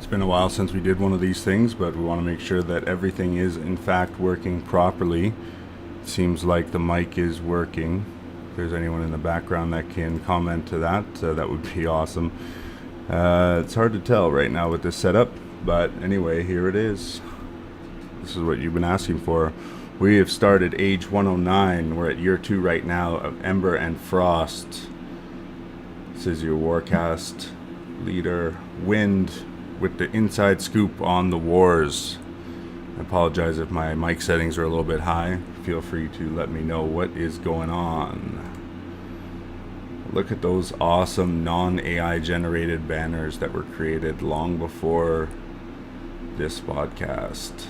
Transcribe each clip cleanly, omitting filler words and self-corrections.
It's been a while since we did one of these things, but we want to make sure that everything is in fact working properly. It seems like the mic is working. If there's anyone in the background that can comment to that, that would be awesome. It's hard to tell right now with this setup, but anyway, here it is. This is what you've been asking for. We have started Age 109. We're at Year 2 right now of Ember and Frost. This is your Warcast leader, Wind, with the inside scoop on the wars. I apologize if my mic settings are a little bit high. Feel free to let me know what is going on. Look at those awesome non-AI generated banners that were created long before this podcast.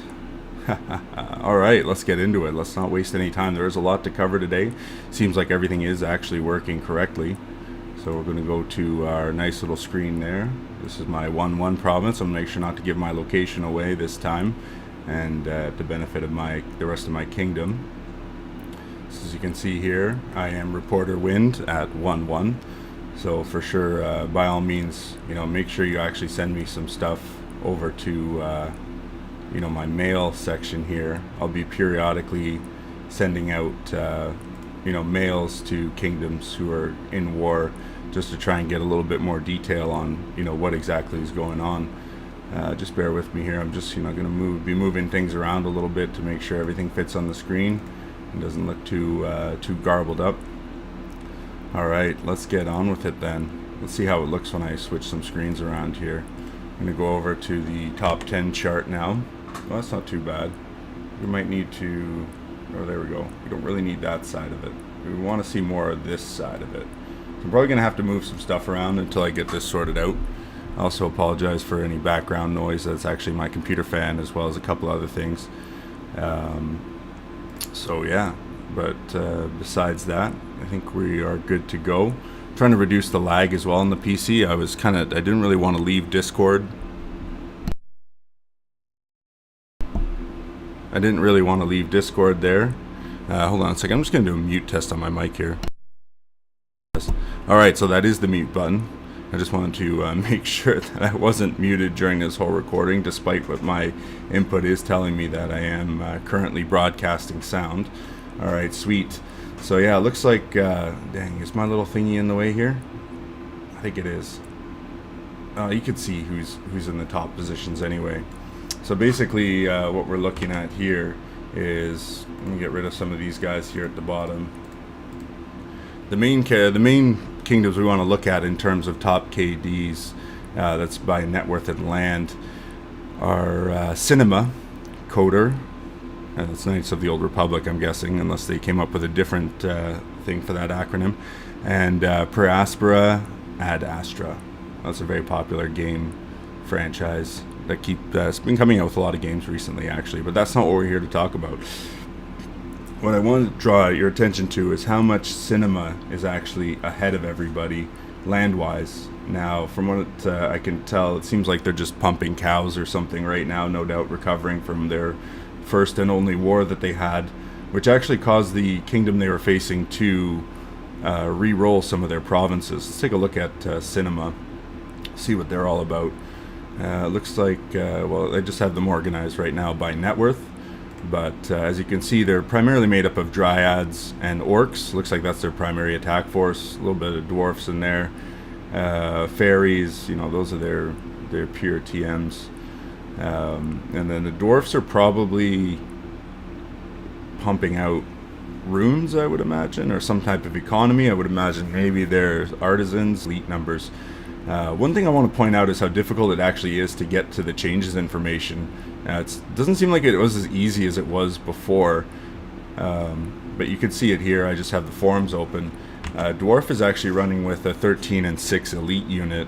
Alright, let's get into it. Let's not waste any time. There is a lot to cover today. Seems like everything is actually working correctly. So we're going to go to our nice little screen there. This is my 1-1 province. I'm going to make sure not to give my location away this time, and at the benefit of the rest of my kingdom. So as you can see here, I am Reporter Wind at 1-1. So for sure, by all means, make sure you actually send me some stuff over to my mail section here. I'll be periodically sending out mails to kingdoms who are in war, just to try and get a little bit more detail on what exactly is going on. Just bear with me here. I'm just going to be moving things around a little bit to make sure everything fits on the screen and doesn't look too garbled up. All right, let's get on with it then. Let's see how it looks when I switch some screens around here. I'm going to go over to the top 10 chart now. Well, that's not too bad. We might need to... Oh, there we go. We don't really need that side of it. We want to see more of this side of it. So I'm probably going to have to move some stuff around until I get this sorted out. I also apologize for any background noise. That's actually my computer fan, as well as a couple other things. So yeah, but besides that, I think we are good to go. I'm trying to reduce the lag as well on the PC. I didn't really want to leave Discord. I didn't really want to leave Discord there. Hold on a second. I'm just going to do a mute test on my mic here. Alright, so that is the mute button. I just wanted to make sure that I wasn't muted during this whole recording, despite what my input is telling me that I am currently broadcasting sound. Alright, sweet. So yeah, it looks like... dang, is my little thingy in the way here? I think it is. You can see who's in the top positions anyway. So basically, what we're looking at here is, let me get rid of some of these guys here at the bottom. The main kingdoms we want to look at in terms of top KDs, that's by net worth and land, are Cinema, Coder, that's Knights of the Old Republic, I'm guessing, unless they came up with a different thing for that acronym, and Per Aspera, Ad Astra. That's a very popular game franchise that's been coming out with a lot of games recently, actually, but that's not what we're here to talk about. What I want to draw your attention to is how much Cinema is actually ahead of everybody land-wise. Now, from what I can tell, it seems like they're just pumping cows or something right now, no doubt recovering from their first and only war that they had, which actually caused the kingdom they were facing to re-roll some of their provinces. Let's take a look at Cinema, see what they're all about. Looks like, well, they just have them organized right now by net worth, but as you can see, they're primarily made up of dryads and orcs. Looks like that's their primary attack force. A little bit of dwarfs in there, fairies. Those are their pure TMs, and then the dwarfs are probably pumping out runes, I would imagine, or some type of economy. I would imagine maybe they're artisans, elite numbers. One thing I want to point out is how difficult it actually is to get to the changes information. It doesn't seem like it was as easy as it was before, but you can see it here. I just have the forums open. Dwarf is actually running with a 13 and 6 elite unit,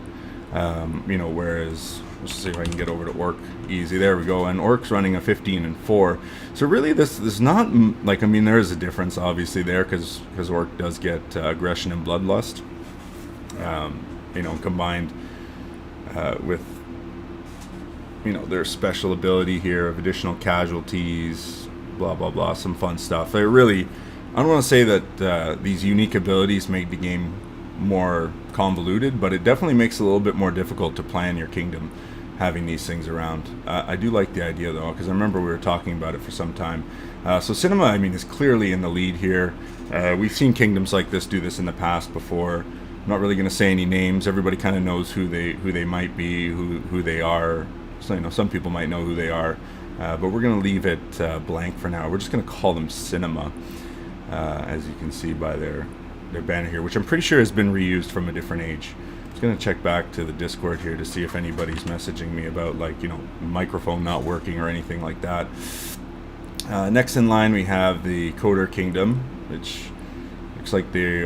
whereas, let's see if I can get over to Orc easy. There we go. And Orc's running a 15 and 4. So really this is not, there is a difference obviously there, because Orc does get aggression and bloodlust. Combined with, their special ability here of additional casualties, blah, blah, blah, some fun stuff. I don't want to say that these unique abilities make the game more convoluted, but it definitely makes it a little bit more difficult to plan your kingdom. having these things around. I do like the idea though, because I remember we were talking about it for some time. So Cinema, I mean, is clearly in the lead here. We've seen kingdoms like this do this in the past before. I'm not really going to say any names. Everybody kind of knows who they might be, who they are. So, you know, some people might know who they are, but we're going to leave it blank for now. We're just going to call them Cinema, as you can see by their banner here, which I'm pretty sure has been reused from a different age. I'm just going to check back to the Discord here to see if anybody's messaging me about, like, you know, microphone not working or anything like that. Next in line we have the Coder Kingdom, which looks like they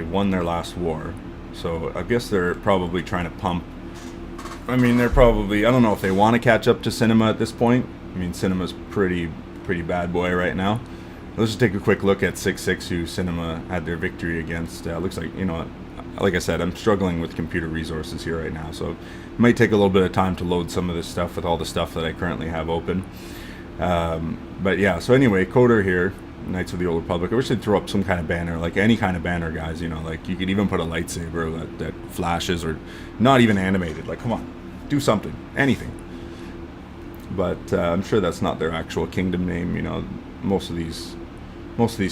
won their last war. So I guess they're probably trying to pump. I mean, they're probably, I don't know if they want to catch up to Cinema at this point. I mean, Cinema's pretty bad boy right now. Let's just take a quick look at 6-6, who Cinema had their victory against. Looks like, you know, like I said, I'm struggling with computer resources here right now, so it might take a little bit of time to load some of this stuff with all the stuff that I currently have open. But yeah, so anyway, Coder here, Knights of the Old Republic. I wish they'd throw up some kind of banner, like any kind of banner, guys. You know, like you could even put a lightsaber that flashes, or not even animated. Like, come on, do something, anything. But I'm sure that's not their actual kingdom name. You know, most of these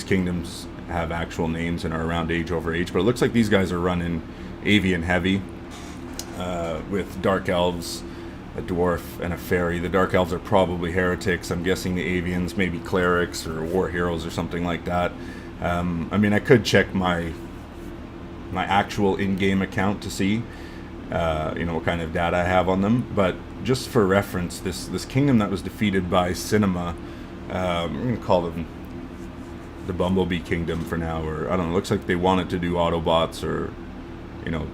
kingdoms have actual names and are around age over age. But it looks like these guys are running Avian heavy, with Dark Elves, a dwarf, and a fairy. The Dark Elves are probably heretics. I'm guessing the Avians maybe clerics or war heroes or something like that. I mean, I could check my actual in-game account to see, you know, what kind of data I have on them. But just for reference, this kingdom that was defeated by Cinema, I'm going to call them the Bumblebee Kingdom for now, or I don't know. Looks like they wanted to do Autobots, or, you know,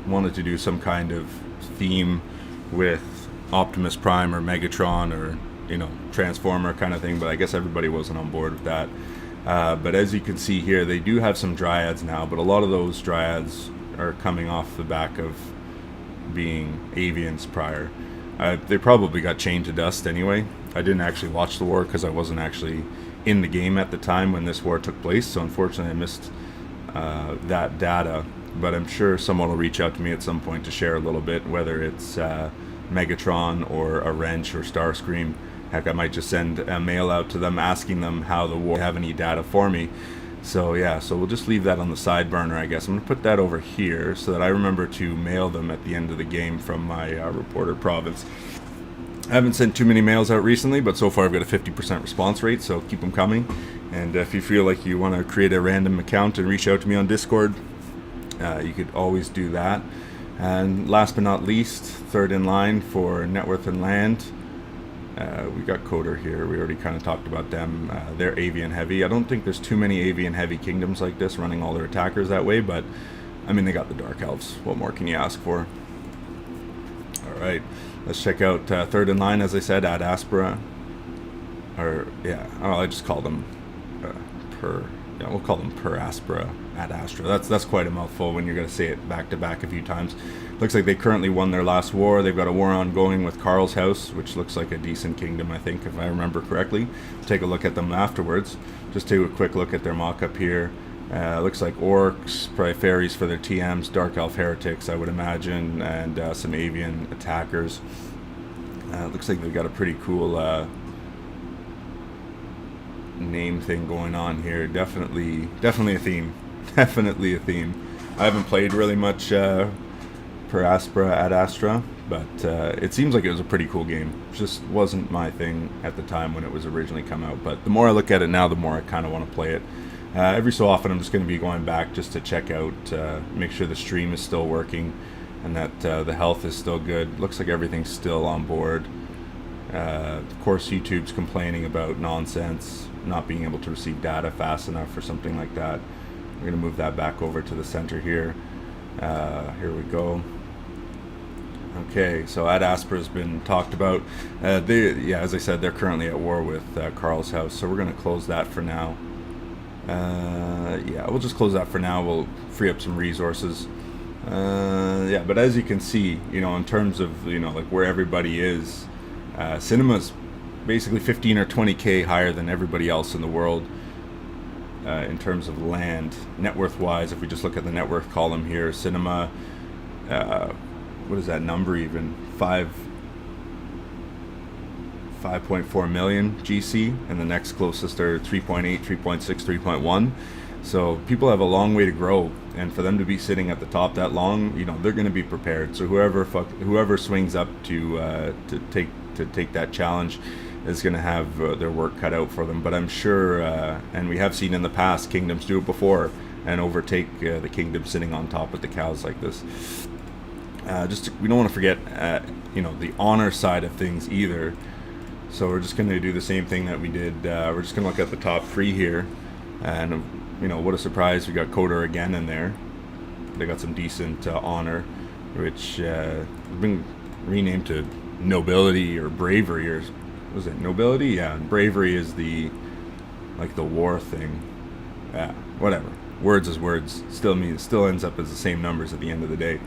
wanted to do some kind of theme with Optimus Prime or Megatron, or, you know, Transformer kind of thing, but I guess everybody wasn't on board with that. But as you can see here, they do have some Dryads now, but a lot of those Dryads are coming off the back of being Avians prior. They probably got chained to dust anyway. I didn't actually watch the war because I wasn't actually in the game at the time when this war took place, so unfortunately I missed that data. But I'm sure someone will reach out to me at some point to share a little bit, whether it's Megatron or a Wrench or Starscream. Heck, I might just send a mail out to them asking them how the war, have any data for me. So yeah, so we'll just leave that on the side burner, I guess. I'm going to put that over here so that I remember to mail them at the end of the game from my reporter province. I haven't sent too many mails out recently, but so far I've got a 50% response rate, so keep them coming. And if you feel like you want to create a random account and reach out to me on Discord, you could always do that. And last but not least, third in line for Net Worth and Land, we got Coder here. We already kind of talked about them. They're Avian heavy. I don't think there's too many Avian heavy kingdoms like this running all their attackers that way, but I mean, they got the Dark Elves. What more can you ask for? Alright, let's check out third in line, as I said, Ad Aspera. Or, yeah, I just call them we'll call them Per Aspera, Ad Astra. That's quite a mouthful when you're going to say it back to back a few times. Looks like they currently won their last war. They've got a war ongoing with Karl's House, which looks like a decent kingdom, I think, if I remember correctly. Take a look at them afterwards. Just take a quick look at their mock-up here. Looks like orcs, probably fairies for their TMs, dark elf heretics, I would imagine, and some avian attackers. Looks like they've got a pretty cool name thing going on here. Definitely a theme. Definitely a theme. I haven't played really much Per Aspera Ad Astra, but it seems like it was a pretty cool game. It just wasn't my thing at the time when it was originally come out, but the more I look at it now, the more I kind of want to play it. Every so often I'm just going to be going back just to check out, make sure the stream is still working and that the health is still good. Looks like everything's still on board. Of course, YouTube's complaining about nonsense, not being able to receive data fast enough or something like that. We're going to move that back over to the center here. Here we go. Okay, so Ad Aspera has been talked about. As I said, they're currently at war with Karl's House, so we're going to close that for now. We'll just close that for now. We'll free up some resources. But as you can see, in terms of, like where everybody is, Cinema's basically 15 or 20k higher than everybody else in the world in terms of land. Net worth wise, if we just look at the net worth column here, Cinema what is that number even? 5.4 million GC, and the next closest are 3.8, 3.6, 3.1. So people have a long way to grow, and for them to be sitting at the top that long, you know, they're going to be prepared. So whoever swings up to take that challenge is going to have their work cut out for them. But I'm sure, and we have seen in the past, kingdoms do it before and overtake the kingdom sitting on top of the cows like this. We don't want to forget, you know, the honor side of things either. So we're just going to do the same thing that we did. We're just going to look at the top 3 here, and you know, what a surprise, we got Coder again in there. They got some decent honor, which has been renamed to nobility or bravery, or was it nobility? Yeah, and bravery is the war thing. Yeah, whatever. Words is words. Still ends up as the same numbers at the end of the day.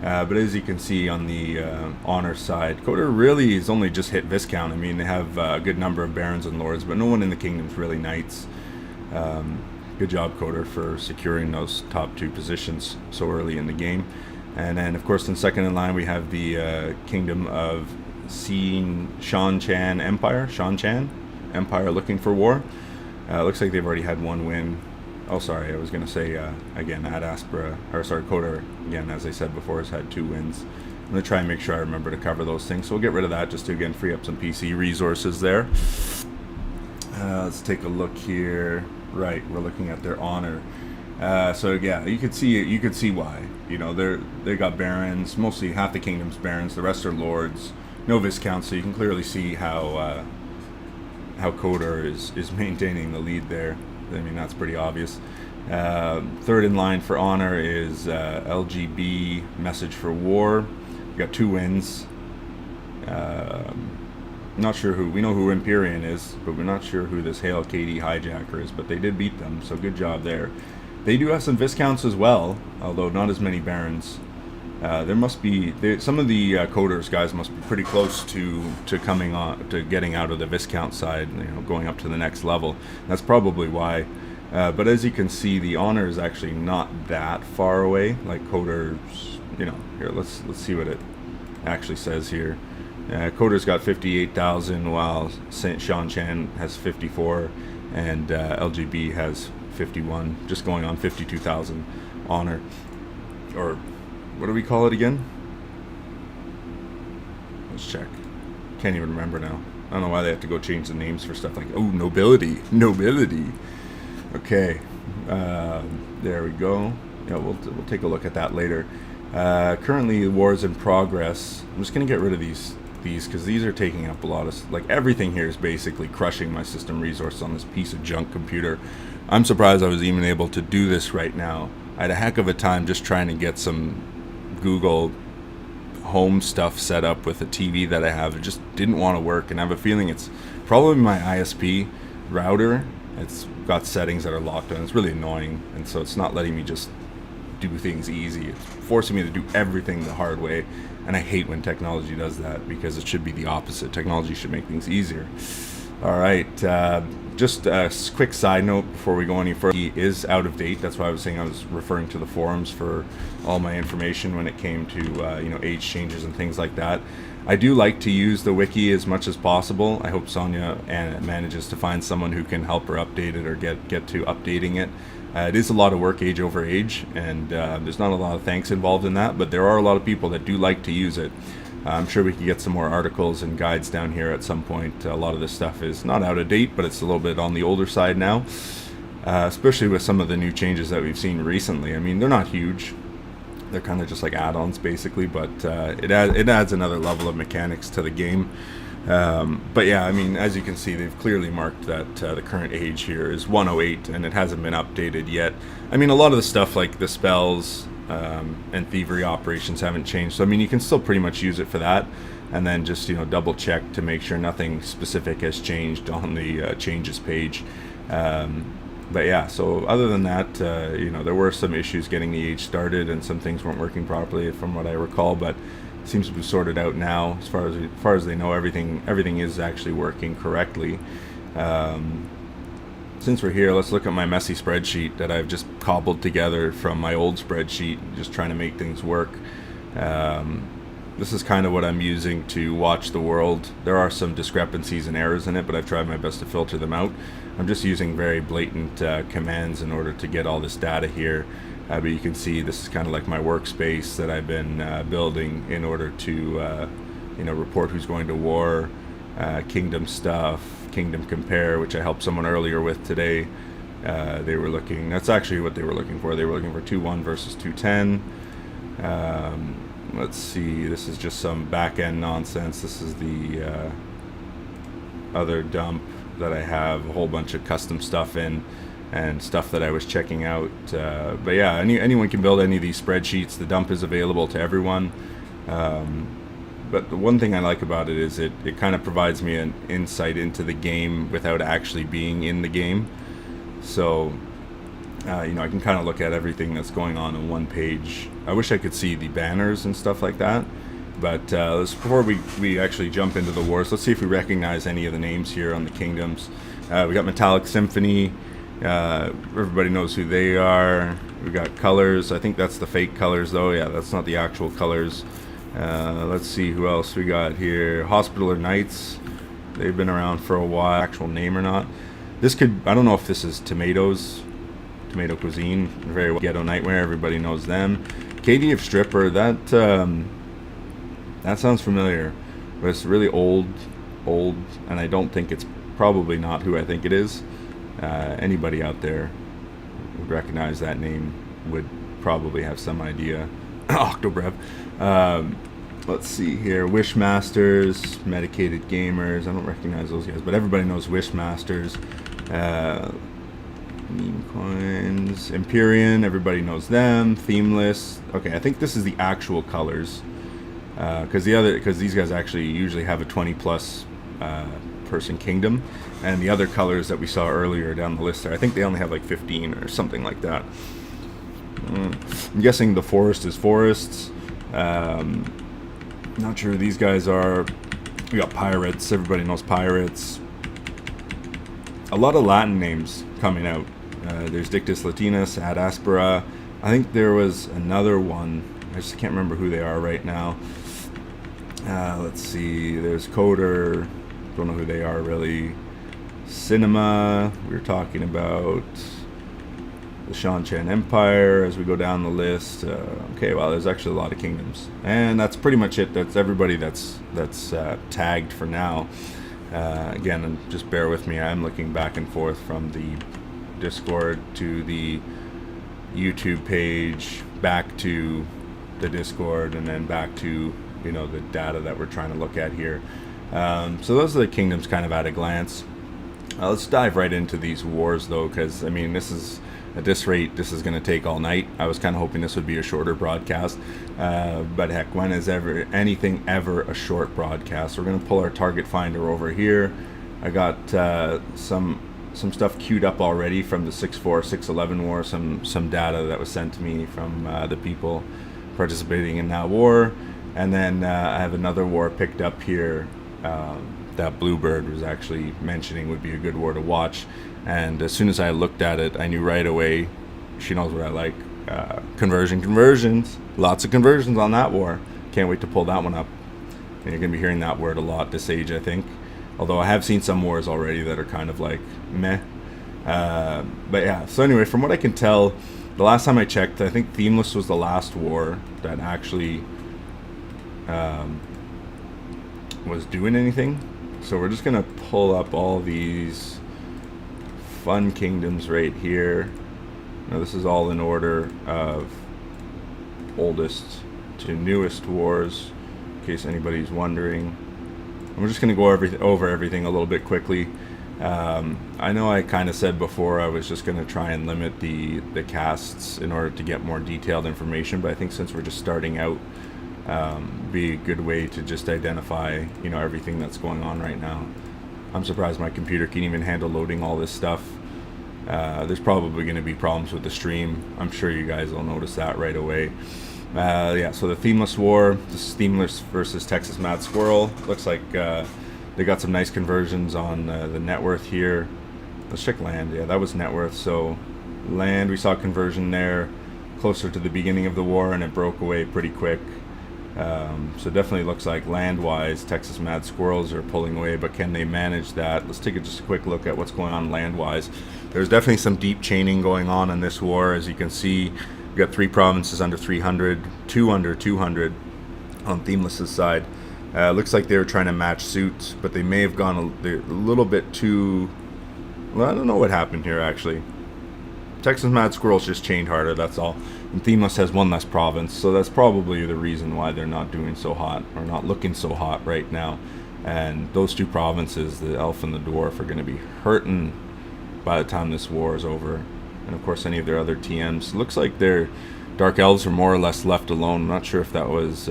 But as you can see on the honor side, Coder really is only just hit Viscount. I mean, they have a good number of barons and lords, but no one in the kingdom's really knights. Good job, Coder, for securing those top 2 positions so early in the game. And then, of course, in second in line, we have the kingdom of Shan Chan Empire. Shan Chan Empire looking for war. Looks like they've already had 1 win. Oh, sorry, I was going to say, again, Coder, again, as I said before, has had 2 wins. I'm going to try and make sure I remember to cover those things. So we'll get rid of that just to, again, free up some PC resources there. Let's take a look here. Right, we're looking at their honor. So, yeah, you could see why. You know, they got barons, mostly half the kingdom's barons, the rest are lords, no viscounts, so you can clearly see how Coder is maintaining the lead there. I mean, that's pretty obvious. Third in line for honor is LGB Message for War. We got 2 wins. Not sure who. We know who Empyrean is, but we're not sure who this Hail KD Hijacker is, but they did beat them, so good job there. They do have some Viscounts as well, although not as many Barons. There must be some of the Coders guys must be pretty close to coming on to getting out of the Viscount side, you know, going up to the next level. That's probably why. But as you can see, the honor is actually not that far away. Like Coders, you know. Here, let's see what it actually says here. Coder's got 58,000, while Saint Shan Chan has 54, and LGB has 51, just going on 52,000 honor, or what do we call it again? Let's check. Can't even remember now. I don't know why they have to go change the names for stuff like, oh, nobility. Okay, there we go. Yeah, we'll take a look at that later. Currently, the war is in progress. I'm just gonna get rid of these because these are taking up a lot of, like, everything here is basically crushing my system resources on this piece of junk computer. I'm surprised I was even able to do this right now. I had a heck of a time just trying to get some Google Home stuff set up with a TV that I have. It just didn't want to work, and I have a feeling it's probably my ISP router. It's got settings that are locked on. It's really annoying, and so it's not letting me just do things easy. It's forcing me to do everything the hard way, and I hate when technology does that, because it should be the opposite. Technology should make things easier. All right, just a quick side note before we go any further. He is out of date. That's why I was saying I was referring to the forums for all my information when it came to you know, age changes and things like that. I do like to use the wiki as much as possible. I hope Sonia manages to find someone who can help her update it or get to updating it. It is a lot of work, age over age, and there's not a lot of thanks involved in that, but there are a lot of people that do like to use it. I'm sure we could get some more articles and guides down here at some point. A lot of this stuff is not out of date, but it's a little bit on the older side now, especially with some of the new changes that we've seen recently. I mean, they're not huge. They're kind of just like add-ons, basically, but it adds another level of mechanics to the game. But yeah, I mean, as you can see, they've clearly marked that the current age here is 108, and it hasn't been updated yet. I mean, a lot of the stuff like the spells and thievery operations haven't changed, so I mean, you can still pretty much use it for that, and then just, you know, double check to make sure nothing specific has changed on the changes page. But yeah, so other than that, you know, there were some issues getting the age started, and some things weren't working properly from what I recall, but seems to be sorted out now. As far as they know, everything is actually working correctly. Since we're here, let's look at my messy spreadsheet that I've just cobbled together from my old spreadsheet, just trying to make things work. This is kind of what I'm using to watch the world. There are some discrepancies and errors in it, but I've tried my best to filter them out. I'm just using very blatant commands in order to get all this data here. But you can see this is kind of like my workspace that I've been building in order to report who's going to war, kingdom stuff, kingdom compare, which I helped someone earlier with today. They were looking, that's actually what they were looking for. They were looking for 2-1 versus 2-10. Let's see, this is just some back-end nonsense. This is the other dump that I have a whole bunch of custom stuff in and stuff that I was checking out. But yeah, anyone can build any of these spreadsheets. The dump is available to everyone. But the one thing I like about it is it kind of provides me an insight into the game without actually being in the game. So I can kind of look at everything that's going on in one page. I wish I could see the banners and stuff like that. But before we actually jump into the wars, let's see if we recognize any of the names here on the kingdoms. We got Metallic Symphony. Everybody knows who they are. We got colors. I think that's the fake colors, though. Yeah, that's not the actual colors. Let's see who else we got here. Hospitaller Knights. They've been around for a while. Actual name or not. I don't know if this is Tomatoes. Tomato Cuisine, very well. Ghetto Nightmare, everybody knows them. KDF Stripper, that sounds familiar, but it's really old, and I don't think it's probably not who I think it is. Anybody out there would recognize that name, would probably have some idea. Octobrev. Let's see here. Wishmasters, Medicated Gamers. I don't recognize those guys, but everybody knows Wishmasters. Meme Coins, Empyrean, everybody knows them. Themeless. Okay, I think this is the actual colors, because these guys actually usually have a 20+ person kingdom, and the other colors that we saw earlier down the list there, I think they only have like 15 or something like that. I'm guessing the forest is forests. Not sure who these guys are. We got pirates. Everybody knows pirates. A lot of Latin names coming out. There's Dictus Latinus, Ad Aspera. I think there was another one. I just can't remember who they are right now. Let's see. There's Coder. Don't know who they are really. Cinema. We were talking about the Shan Empire as we go down the list. Okay, well, there's actually a lot of kingdoms, and that's pretty much it. That's everybody that's tagged for now. Again, just bear with me. I'm looking back and forth from the Discord to the YouTube page, back to the Discord, and then back to the data that we're trying to look at here. So those are the kingdoms kind of at a glance. Let's dive right into these wars, though, because at this rate, this is going to take all night. I was kind of hoping this would be a shorter broadcast, but heck, when is anything ever a short broadcast? We're going to pull our target finder over here. I got some stuff queued up already from the 6-4, 6-11 war, some data that was sent to me from the people participating in that war, and then I have another war picked up here that Bluebird was actually mentioning would be a good war to watch. And as soon as I looked at it, I knew right away, she knows what I like. Conversions. Lots of conversions on that war. Can't wait to pull that one up. And you're going to be hearing that word a lot this age, I think. Although I have seen some wars already that are kind of like meh. But yeah, so anyway, from what I can tell, the last time I checked, I think Themeless was the last war that actually was doing anything. So we're just going to pull up all these fun kingdoms right here. Now this is all in order of oldest to newest wars, in case anybody's wondering. I'm just going to go over everything a little bit quickly. I know I kind of said before I was just going to try and limit the casts in order to get more detailed information, but I think since we're just starting out, be a good way to just identify everything that's going on right now. I'm surprised my computer can even handle loading all this stuff. There's probably going to be problems with the stream. I'm sure you guys will notice that right away. Yeah, so the Themeless War, this is Themeless versus Texas Mad Squirrel. Looks like they got some nice conversions on the net worth here. Let's check land. Yeah, that was net worth. So land, we saw conversion there closer to the beginning of the war, and it broke away pretty quick. So definitely looks like land-wise, Texas Mad Squirrels are pulling away, but can they manage that? Let's take just a quick look at what's going on land-wise. There's definitely some deep chaining going on in this war. As you can see, we've got 3 provinces under 300, 2 under 200 on Themeless's side. Looks like they were trying to match suit, but they may have gone a little bit too... Well, I don't know what happened here, actually. Texas Mad Squirrels just chained harder, that's all. And Themeless has 1 less province, so that's probably the reason why they're not doing so hot, or not looking so hot right now. And those 2 provinces, the Elf and the Dwarf, are going to be hurting by the time this war is over. And of course, any of their other TMs. Looks like their Dark Elves are more or less left alone. I'm not sure if that was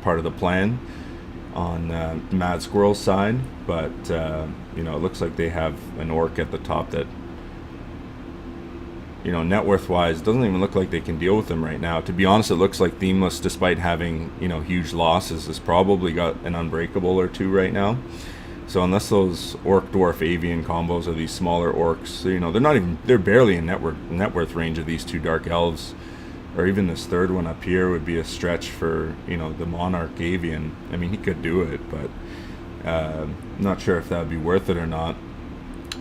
part of the plan on Mad Squirrel's side, but you know, it looks like they have an orc at the top that, you know, net worth wise, doesn't even look like they can deal with them right now. To be honest, it looks like Themeless, despite having, you know, huge losses, has probably got an unbreakable or 2 right now. So unless those orc dwarf avian combos are these smaller orcs, you know, they're barely in net worth range of these 2 dark elves, or even this 3rd one up here would be a stretch for, you know, the monarch avian. I mean, he could do it, but not sure if that would be worth it or not.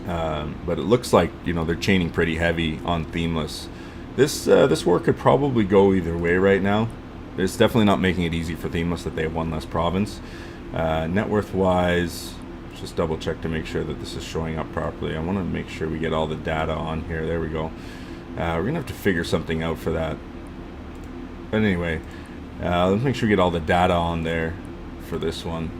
But it looks like, you know, they're chaining pretty heavy on Themeless. This war could probably go either way right now. It's definitely not making it easy for Themeless that they have 1 less province. Net worth wise, just double check to make sure that this is showing up properly. I want to make sure we get all the data on here. There we go. We're gonna have to figure something out for that. But anyway, let's make sure we get all the data on there for this one.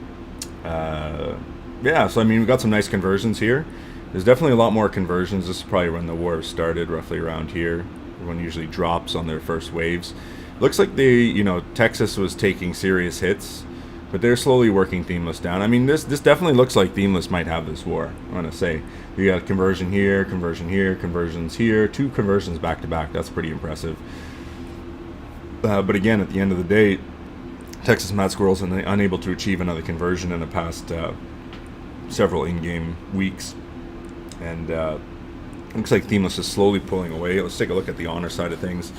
Yeah, so I mean, we've got some nice conversions here. There's definitely a lot more conversions. This is probably when the war started, roughly around here. Everyone usually drops on their first waves. Looks like you know, Texas was taking serious hits, but they're slowly working Themeless down. I mean, this definitely looks like Themeless might have this war, I want to say. You got conversion here, conversions here, 2 conversions back to back. That's pretty impressive. But again, at the end of the day, Texas Mad Squirrels are unable to achieve another conversion in the past several in-game weeks. And looks like Themeless is slowly pulling away. Let's take a look at the honor side of things.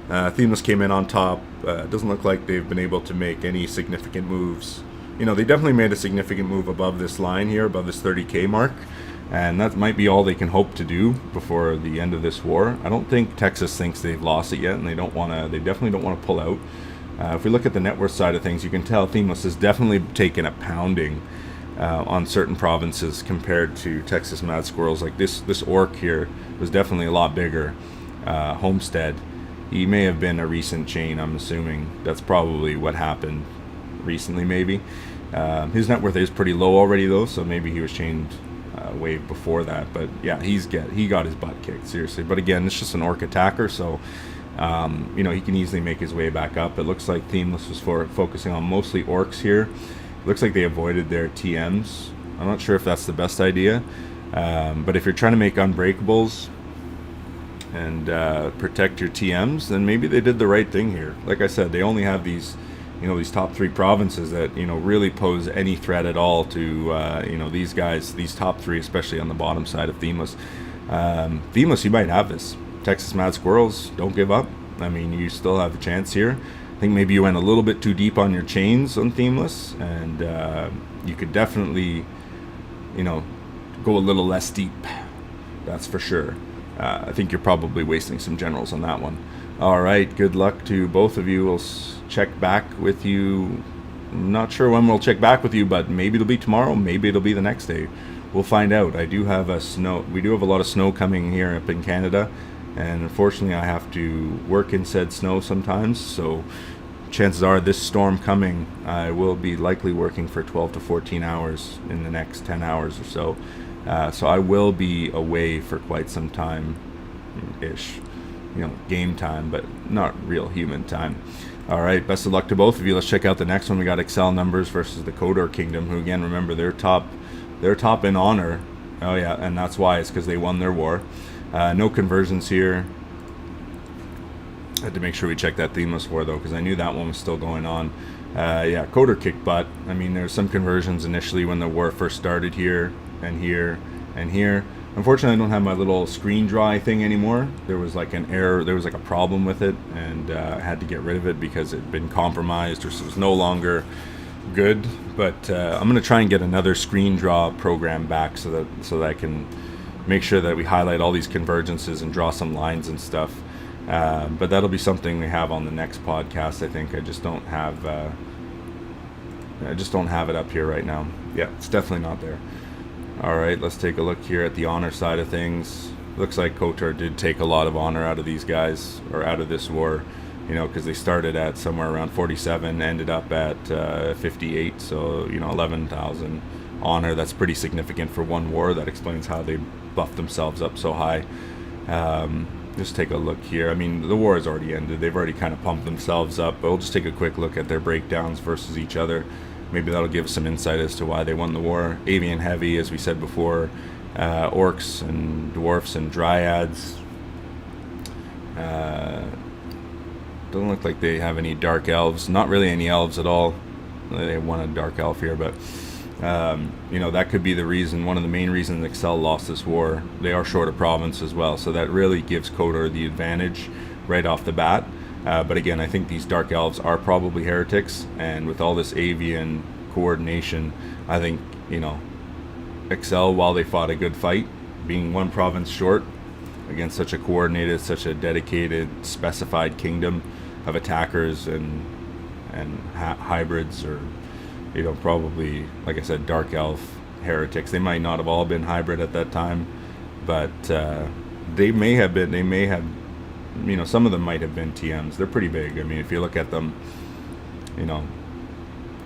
Themeless came in on top. Doesn't look like they've been able to make any significant moves. You know, they definitely made a significant move above this line here, above this 30k mark. And that might be all they can hope to do before the end of this war. I don't think Texas thinks they've lost it yet, and they definitely don't want to pull out. If we look at the net worth side of things, you can tell Themeless has definitely taken a pounding on certain provinces compared to Texas Mad Squirrels. Like this orc here was definitely a lot bigger. Homestead, he may have been a recent chain, I'm assuming. That's probably what happened recently, maybe. His net worth is pretty low already, though, so maybe he was chained wave before that. But yeah, he got his butt kicked, seriously. But again, it's just an orc attacker, so you know, he can easily make his way back up. It looks like Themeless was focusing on mostly orcs here. Looks like they avoided their TMs. I'm not sure if that's the best idea, but if you're trying to make unbreakables and protect your TMs, then maybe they did the right thing here. Like I said, they only have these, you know, these top 3 provinces that, you know, really pose any threat at all to, you know, these guys, these top 3, especially on the bottom side of Themeless. Themeless, you might have this. Texas Mad Squirrels, don't give up. I mean, you still have a chance here. I think maybe you went a little bit too deep on your chains on Themeless, and you could definitely, you know, go a little less deep. That's for sure. I think you're probably wasting some generals on that one. All right, good luck to both of you. We'll check back with you. I'm not sure when we'll check back with you, but maybe it'll be tomorrow, maybe it'll be the next day. We'll find out. We do have a lot of snow coming here up in Canada, and unfortunately I have to work in said snow sometimes, so chances are this storm coming, I will be likely working for 12 to 14 hours in the next 10 hours or so. So I will be away for quite some time-ish. You know, game time, but not real human time. All right, best of luck to both of you. Let's check out the next one. We got Excel Numbers versus the Kodor Kingdom, who again, remember, they're top in honor. Oh yeah, and that's why, it's because they won their war. No conversions here. I had to make sure we checked that Themeless war though, because I knew that one was still going on. Yeah, Kodor kicked butt. I mean, there's some conversions initially when the war first started here and here and here, Unfortunately, I don't have my little screen dry thing anymore. There was like an error, there was like a problem with it, and I had to get rid of it because it had been compromised or it was no longer good. But I'm going to try and get another screen draw program back so that I can make sure that we highlight all these convergences and draw some lines and stuff. But that'll be something we have on the next podcast. I think I just don't have it up here right now. Yeah, it's definitely not there. All right, let's take a look here at the honor side of things. Looks like KOTOR did take a lot of honor out of these guys, or out of this war, you know, because they started at somewhere around 47, ended up at 58, so, you know, 11,000 honor. That's pretty significant for one war. That explains how they buffed themselves up so high. Just take a look here. I mean, the war has already ended. They've already kind of pumped themselves up, but we'll just take a quick look at their breakdowns versus each other. Maybe that'll give some insight as to why they won the war. Avian heavy, as we said before, orcs and dwarfs and dryads. Doesn't look like they have any dark elves. Not really any elves at all. They have one dark elf here, but you know, that could be the reason, one of the main reasons Excel lost this war. They are short of province as well, so that really gives KOTOR the advantage right off the bat. But again, I think these dark elves are probably heretics, and with all this avian coordination, I think, you know, Excel, while they fought a good fight, being one province short against such a coordinated, such a dedicated, specified kingdom of attackers and hybrids, or, you know, probably, like I said, dark elf heretics. They might not have all been hybrid at that time, but they may have been. They may have, you know, some of them might have been TMs. They're pretty big. I mean, if you look at them, you know,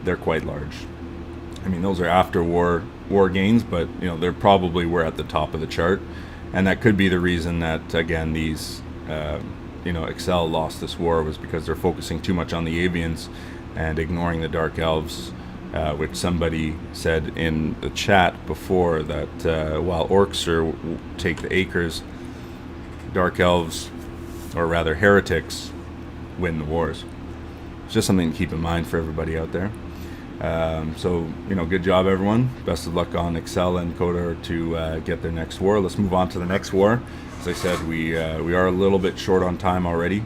they're quite large. I mean, those are after war gains, but, you know, they're probably were at the top of the chart, and that could be the reason that, again, these you know, Excel lost this war, was because they're focusing too much on the avians and ignoring the dark elves, which somebody said in the chat before that while orcs take the acres, dark elves, or rather heretics, win the wars. It's just something to keep in mind for everybody out there. So, you know, good job, everyone. Best of luck on Excel and KOTOR to get their next war. Let's move on to the next war. As I said, we are a little bit short on time already,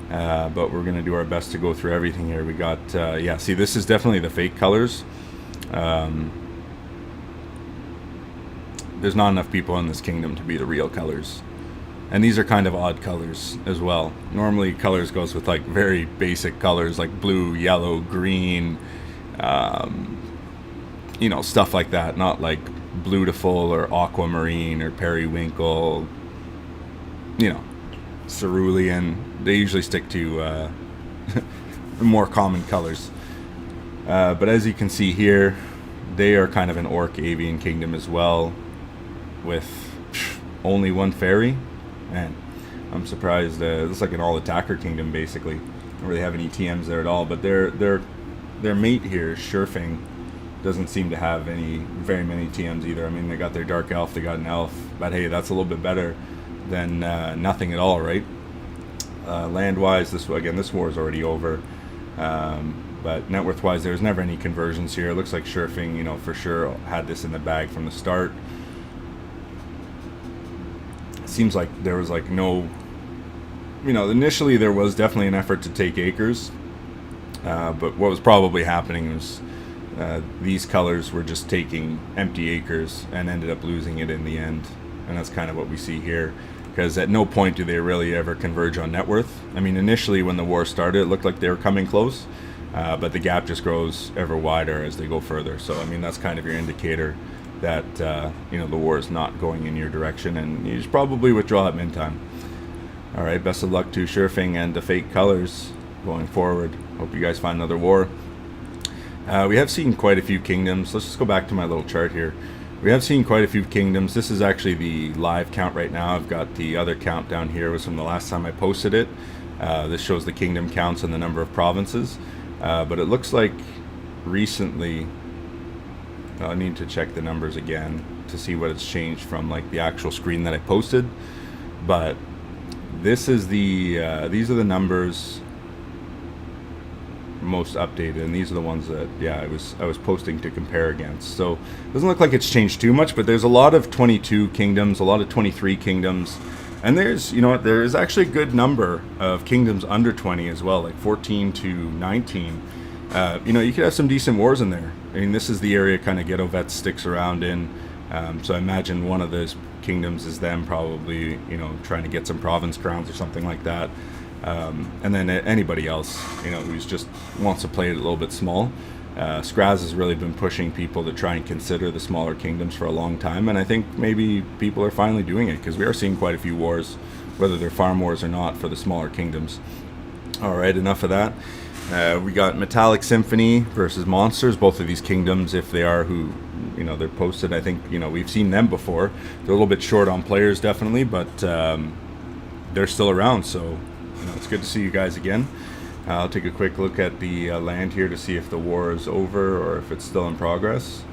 but we're going to do our best to go through everything here. We got, yeah, see, this is definitely the fake colors. There's not enough people in this kingdom to be the real colors. And these are kind of odd colors as well. Normally colors goes with like very basic colors like blue, yellow, green, you know, stuff like that. Not like beautiful or aquamarine or periwinkle, you know, cerulean. They usually stick to more common colors. But as you can see here, they are kind of an orc avian kingdom as well, with only one fairy. Man, I'm surprised. It's like an all-attacker kingdom, basically. Don't really have any TMs there at all. But their mate here, Sherfing, doesn't seem to have very many TMs either. I mean, they got their dark elf, they got an elf, but hey, that's a little bit better than nothing at all, right? Land-wise, this war is already over. But net worth-wise, there's never any conversions here. It looks like Sherfing, you know, for sure had this in the bag from the start. Seems like there was like no, you know, initially there was definitely an effort to take acres, but what was probably happening was these colors were just taking empty acres and ended up losing it in the end, and that's kind of what we see here, because at no point do they really ever converge on net worth. I mean, initially when the war started, it looked like they were coming close, but the gap just grows ever wider as they go further. So I mean, that's kind of your indicator that you know, the war is not going in your direction, and you should probably withdraw at min time. All right, best of luck to Sherfing and the fake colors going forward. Hope you guys find another war. We have seen quite a few kingdoms. Let's just go back to my little chart here. We have seen quite a few kingdoms. This is actually the live count right now. I've got the other count down here. It was from the last time I posted it. This shows the kingdom counts and the number of provinces, but it looks like recently, I need to check the numbers again to see what it's changed from like the actual screen that I posted. But this is the these are the numbers most updated, and these are the ones that I was posting to compare against. So it doesn't look like it's changed too much, but there's a lot of 22 kingdoms, a lot of 23 kingdoms, and there's there is actually a good number of kingdoms under 20 as well, like 14 to 19. You could have some decent wars in there. I mean, this is the area kind of Ghetto Vets sticks around in. So I imagine one of those kingdoms is them probably, trying to get some province crowns or something like that. And then anybody else, who's just wants to play it a little bit small. Scraz has really been pushing people to try and consider the smaller kingdoms for a long time, and I think maybe people are finally doing it, because we are seeing quite a few wars, whether they're farm wars or not, for the smaller kingdoms. Alright, enough of that. We got Metallic Symphony versus Monsters. Both of these kingdoms, if they are who they're posted, I think we've seen them before. They're a little bit short on players, definitely, but they're still around, so it's good to see you guys again. I'll take a quick look at the land here to see if the war is over or if it's still in progress.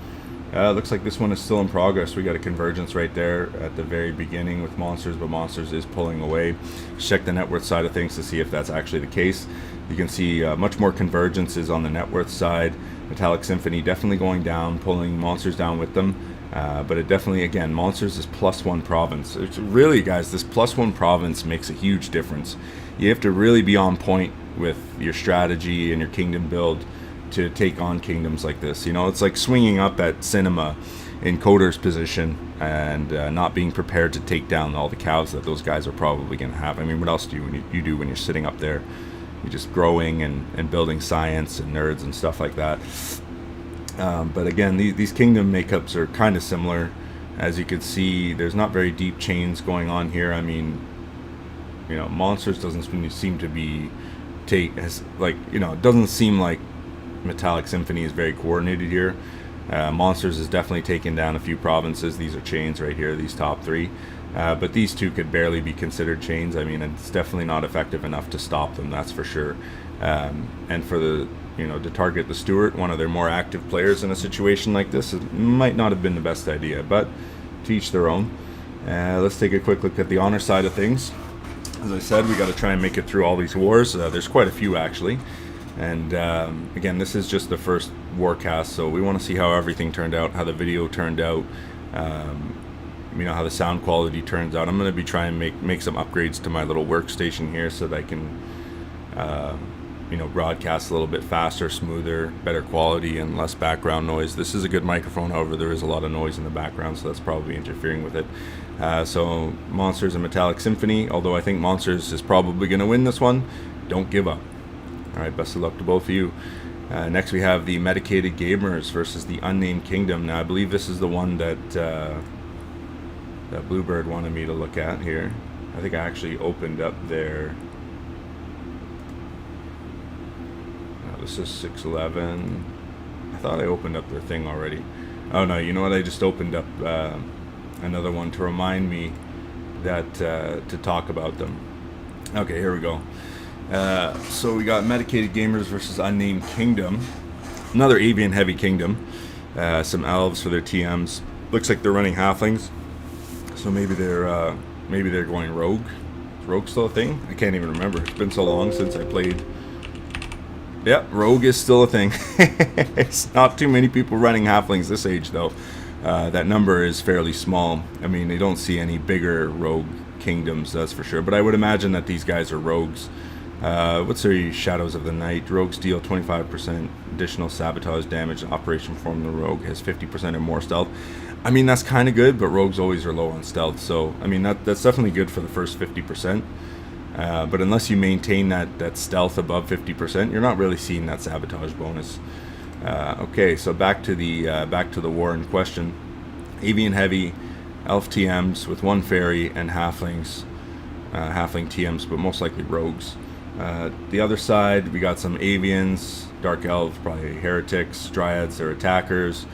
Looks like this one is still in progress. We got a convergence right there at the very beginning with Monsters, but Monsters is pulling away. Check the net worth side of things to see if that's actually the case. You can see much more convergences on the net worth side. Metallic Symphony definitely going down, pulling Monsters down with them. But it definitely, again, Monsters is +1 province. It's really, guys, this +1 province makes a huge difference. You have to really be on point with your strategy and your kingdom build to take on kingdoms like this. It's like swinging up at Cinema in Coder's position and not being prepared to take down all the cows that those guys are probably going to have. I mean, what else do you do when you're sitting up there? You're just growing and building science and nerds and stuff like that. But again, these kingdom makeups are kind of similar. As you can see, there's not very deep chains going on here. I mean, Monsters doesn't seem to be it doesn't seem like Metallic Symphony is very coordinated here. Monsters is definitely taken down a few provinces. These are chains right here, these top three. But these two could barely be considered chains. I mean, it's definitely not effective enough to stop them, that's for sure. And for to target the Steward, one of their more active players in a situation like this, it might not have been the best idea, but to each their own. Let's take a quick look at the honor side of things. As I said, we got to try and make it through all these wars. There's quite a few, actually. And again, this is just the first war cast, so we want to see how everything turned out, how the video turned out, how the sound quality turns out. I'm going to be trying to make some upgrades to my little workstation here so that I can broadcast a little bit faster, smoother, better quality, and less background noise. This is a good microphone, however there is a lot of noise in the background, so that's probably interfering with it. So Monsters and Metallic Symphony, although I think Monsters is probably going to win this one, don't give up. Alright, best of luck to both of you. Next we have the Medicated Gamers versus the Unnamed Kingdom. Now I believe this is the one that Bluebird wanted me to look at here. I think I actually opened up their... This is 611. I thought I opened up their thing already. Oh no, you know what? I just opened up another one to remind me that to talk about them. Okay, here we go. So we got Medicated Gamers versus Unnamed Kingdom. Another avian heavy kingdom. Some elves for their TMs. Looks like they're running halflings. So maybe they're going rogue. Is rogue still a thing? I can't even remember. It's been so long since I played. Yeah, rogue is still a thing. It's not too many people running halflings this age, though. That number is fairly small. I mean, they don't see any bigger rogue kingdoms, that's for sure. But I would imagine that these guys are rogues. What's their Shadows of the Night? Rogues deal 25% additional sabotage damage. Operation Form the Rogue has 50% or more stealth. I mean, that's kind of good, but rogues always are low on stealth. So, I mean, that's definitely good for the first 50%. But unless you maintain that stealth above 50%, you're not really seeing that sabotage bonus. Okay, so back to the war in question. Avian heavy, elf TMs with one fairy and halflings, halfling TMs, but most likely rogues. The other side, we got some avians, dark elves, probably heretics, dryads, they're attackers,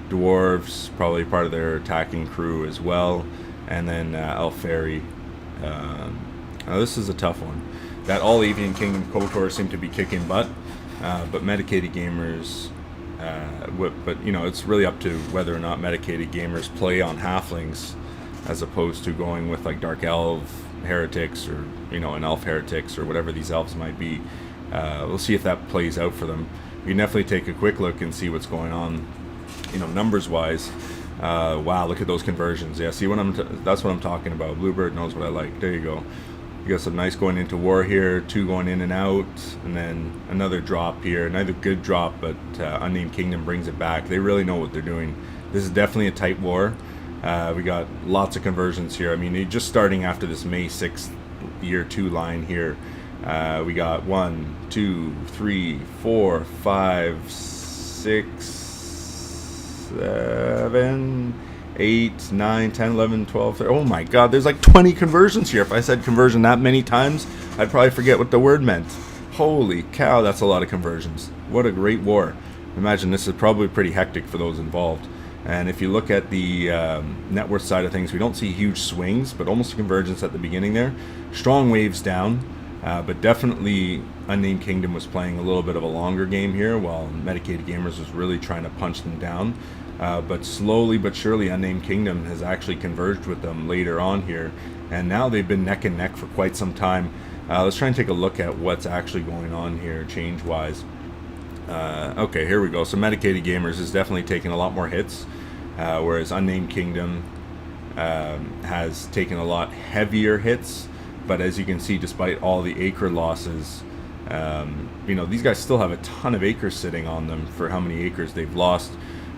dwarves, probably part of their attacking crew as well, and then elf fairy. Now this is a tough one. That all avian kingdom KOTOR seem to be kicking butt, but medicated gamers, but it's really up to whether or not medicated gamers play on halflings as opposed to going with like dark elf heretics or an elf heretics or whatever these elves might be. We'll see if that plays out for them. You can definitely take a quick look and see what's going on, numbers wise. Wow, look at those conversions. Yeah, see what that's what I'm talking about. Bluebird knows what I like. There you go. You got some nice going into war here, 2 going in and out, and then another drop here. Another good drop, but Unnamed Kingdom brings it back. They really know what they're doing. This is definitely a tight war. We got lots of conversions here. I mean, they're just starting after this May 6th year 2 line here. We got 1, 2, 3, 4, 5, 6, 7, 8, 9, 10, 11, 12, 13. Oh my god, there's like 20 conversions here. If I said conversion that many times, I'd probably forget what the word meant. Holy cow, that's a lot of conversions. What a great war. Imagine this is probably pretty hectic for those involved. And if you look at the net worth side of things, we don't see huge swings, but almost a convergence at the beginning there. Strong waves down, but definitely Unnamed Kingdom was playing a little bit of a longer game here, while Medicated Gamers was really trying to punch them down. But slowly but surely, Unnamed Kingdom has actually converged with them later on here, and now they've been neck and neck for quite some time. Let's try and take a look at what's actually going on here change-wise. Okay, here we go. So Medicated Gamers is definitely taking a lot more hits, whereas Unnamed Kingdom has taken a lot heavier hits. But as you can see, despite all the acre losses, these guys still have a ton of acres sitting on them for how many acres they've lost.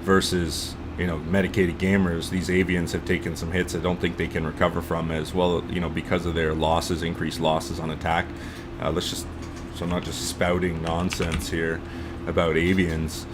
Versus, Medicated Gamers, these avians have taken some hits I don't think they can recover from as well, because of their losses, increased losses on attack. So I'm not just spouting nonsense here about avians.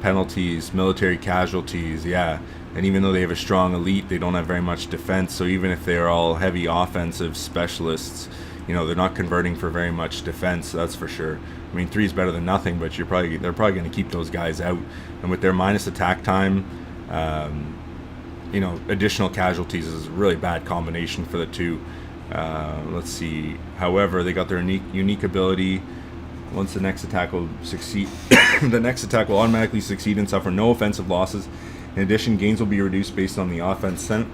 Penalties, military casualties, yeah. And even though they have a strong elite, they don't have very much defense. So even if they're all heavy offensive specialists, they're not converting for very much defense, that's for sure. I mean, 3 is better than nothing, but they're probably going to keep those guys out. And with their minus attack time, additional casualties is a really bad combination for the 2. Let's see. However, they got their unique ability. Once the next attack will succeed, the next attack will automatically succeed and suffer no offensive losses. In addition, gains will be reduced based on the offense sent.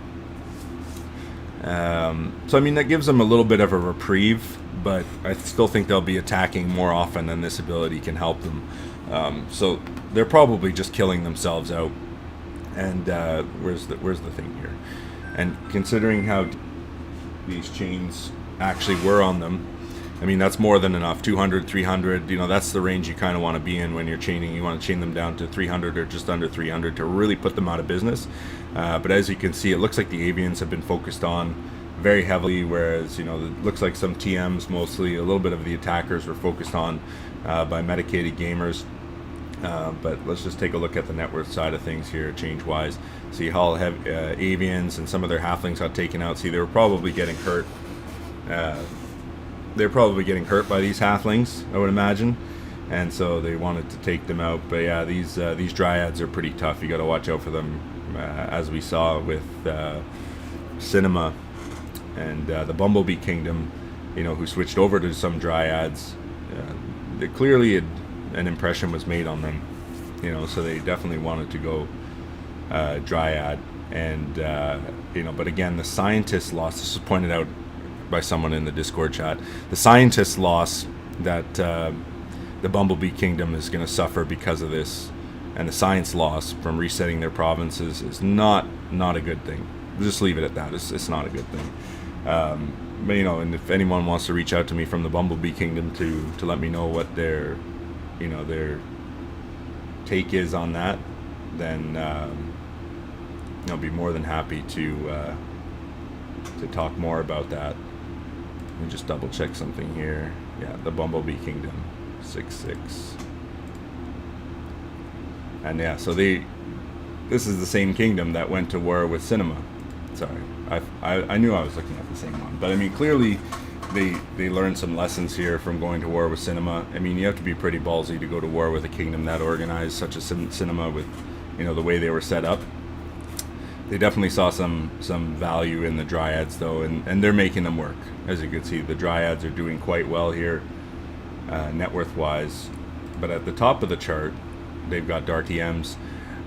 So I mean, that gives them a little bit of a reprieve, but I still think they'll be attacking more often than this ability can help them. So they're probably just killing themselves out. And where's the thing here? And considering how these chains actually were on them, I mean, that's more than enough. 200, 300, that's the range you kind of want to be in when you're chaining. You want to chain them down to 300 or just under 300 to really put them out of business. But as you can see, it looks like the avians have been focused on very heavily, whereas, it looks like some TMs, mostly a little bit of the attackers, were focused on by Medicated Gamers. But let's just take a look at the net worth side of things here, change-wise. See how avians and some of their halflings got taken out. See, they were probably getting hurt. They're probably getting hurt by these halflings, I would imagine, and so they wanted to take them out. But yeah, these dryads are pretty tough. You got to watch out for them, as we saw with Cinema and the Bumblebee Kingdom, who switched over to some dryads. Clearly an impression was made on them, so they definitely wanted to go dryad. And but again, the scientist loss. This was pointed out by someone in the Discord chat. The scientist loss that the Bumblebee Kingdom is going to suffer because of this, and the science loss from resetting their provinces, is not a good thing. We'll just leave it at that. It's not a good thing. But and if anyone wants to reach out to me from the Bumblebee Kingdom to let me know what their take is on that, then I'll be more than happy to talk more about that. Let me just double check something here. Yeah, the Bumblebee Kingdom, 6/6. And yeah, so this is the same kingdom that went to war with Cinema. Sorry, I knew I was looking at the same one, but I mean, clearly they learned some lessons here from going to war with Cinema. I mean, you have to be pretty ballsy to go to war with a kingdom that organized such a Cinema with, the way they were set up. They definitely saw some value in the dryads, though, and they're making them work. As you can see, the dryads are doing quite well here, net worth wise. But at the top of the chart, they've got Dark EMs.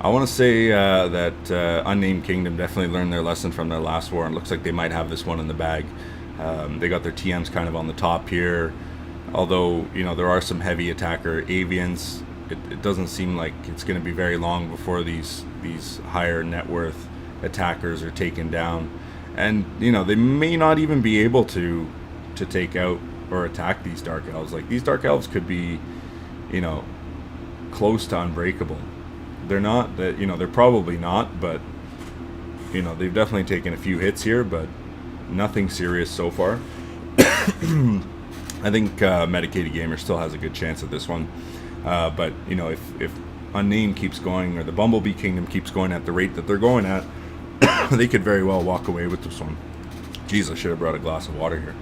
I want to say that Unnamed Kingdom definitely learned their lesson from their last war, and it looks like they might have this one in the bag. They got their TMs kind of on the top here. although, you know, there are some heavy attacker avians, it doesn't seem like it's going to be very long before these higher net worth attackers are taken down. And, you know, they may not even be able to take out or attack these Dark Elves. Like, these Dark Elves could be, you know, close to unbreakable. They're not, that, you know, they're probably not, but, you know, they've definitely taken a few hits here, but nothing serious so far. I think Medicated Gamer still has a good chance at this one. But, you know, if Unnamed keeps going, or the Bumblebee Kingdom keeps going at the rate that they're going at, they could very well walk away with this one. Jeez, I should have brought a glass of water here.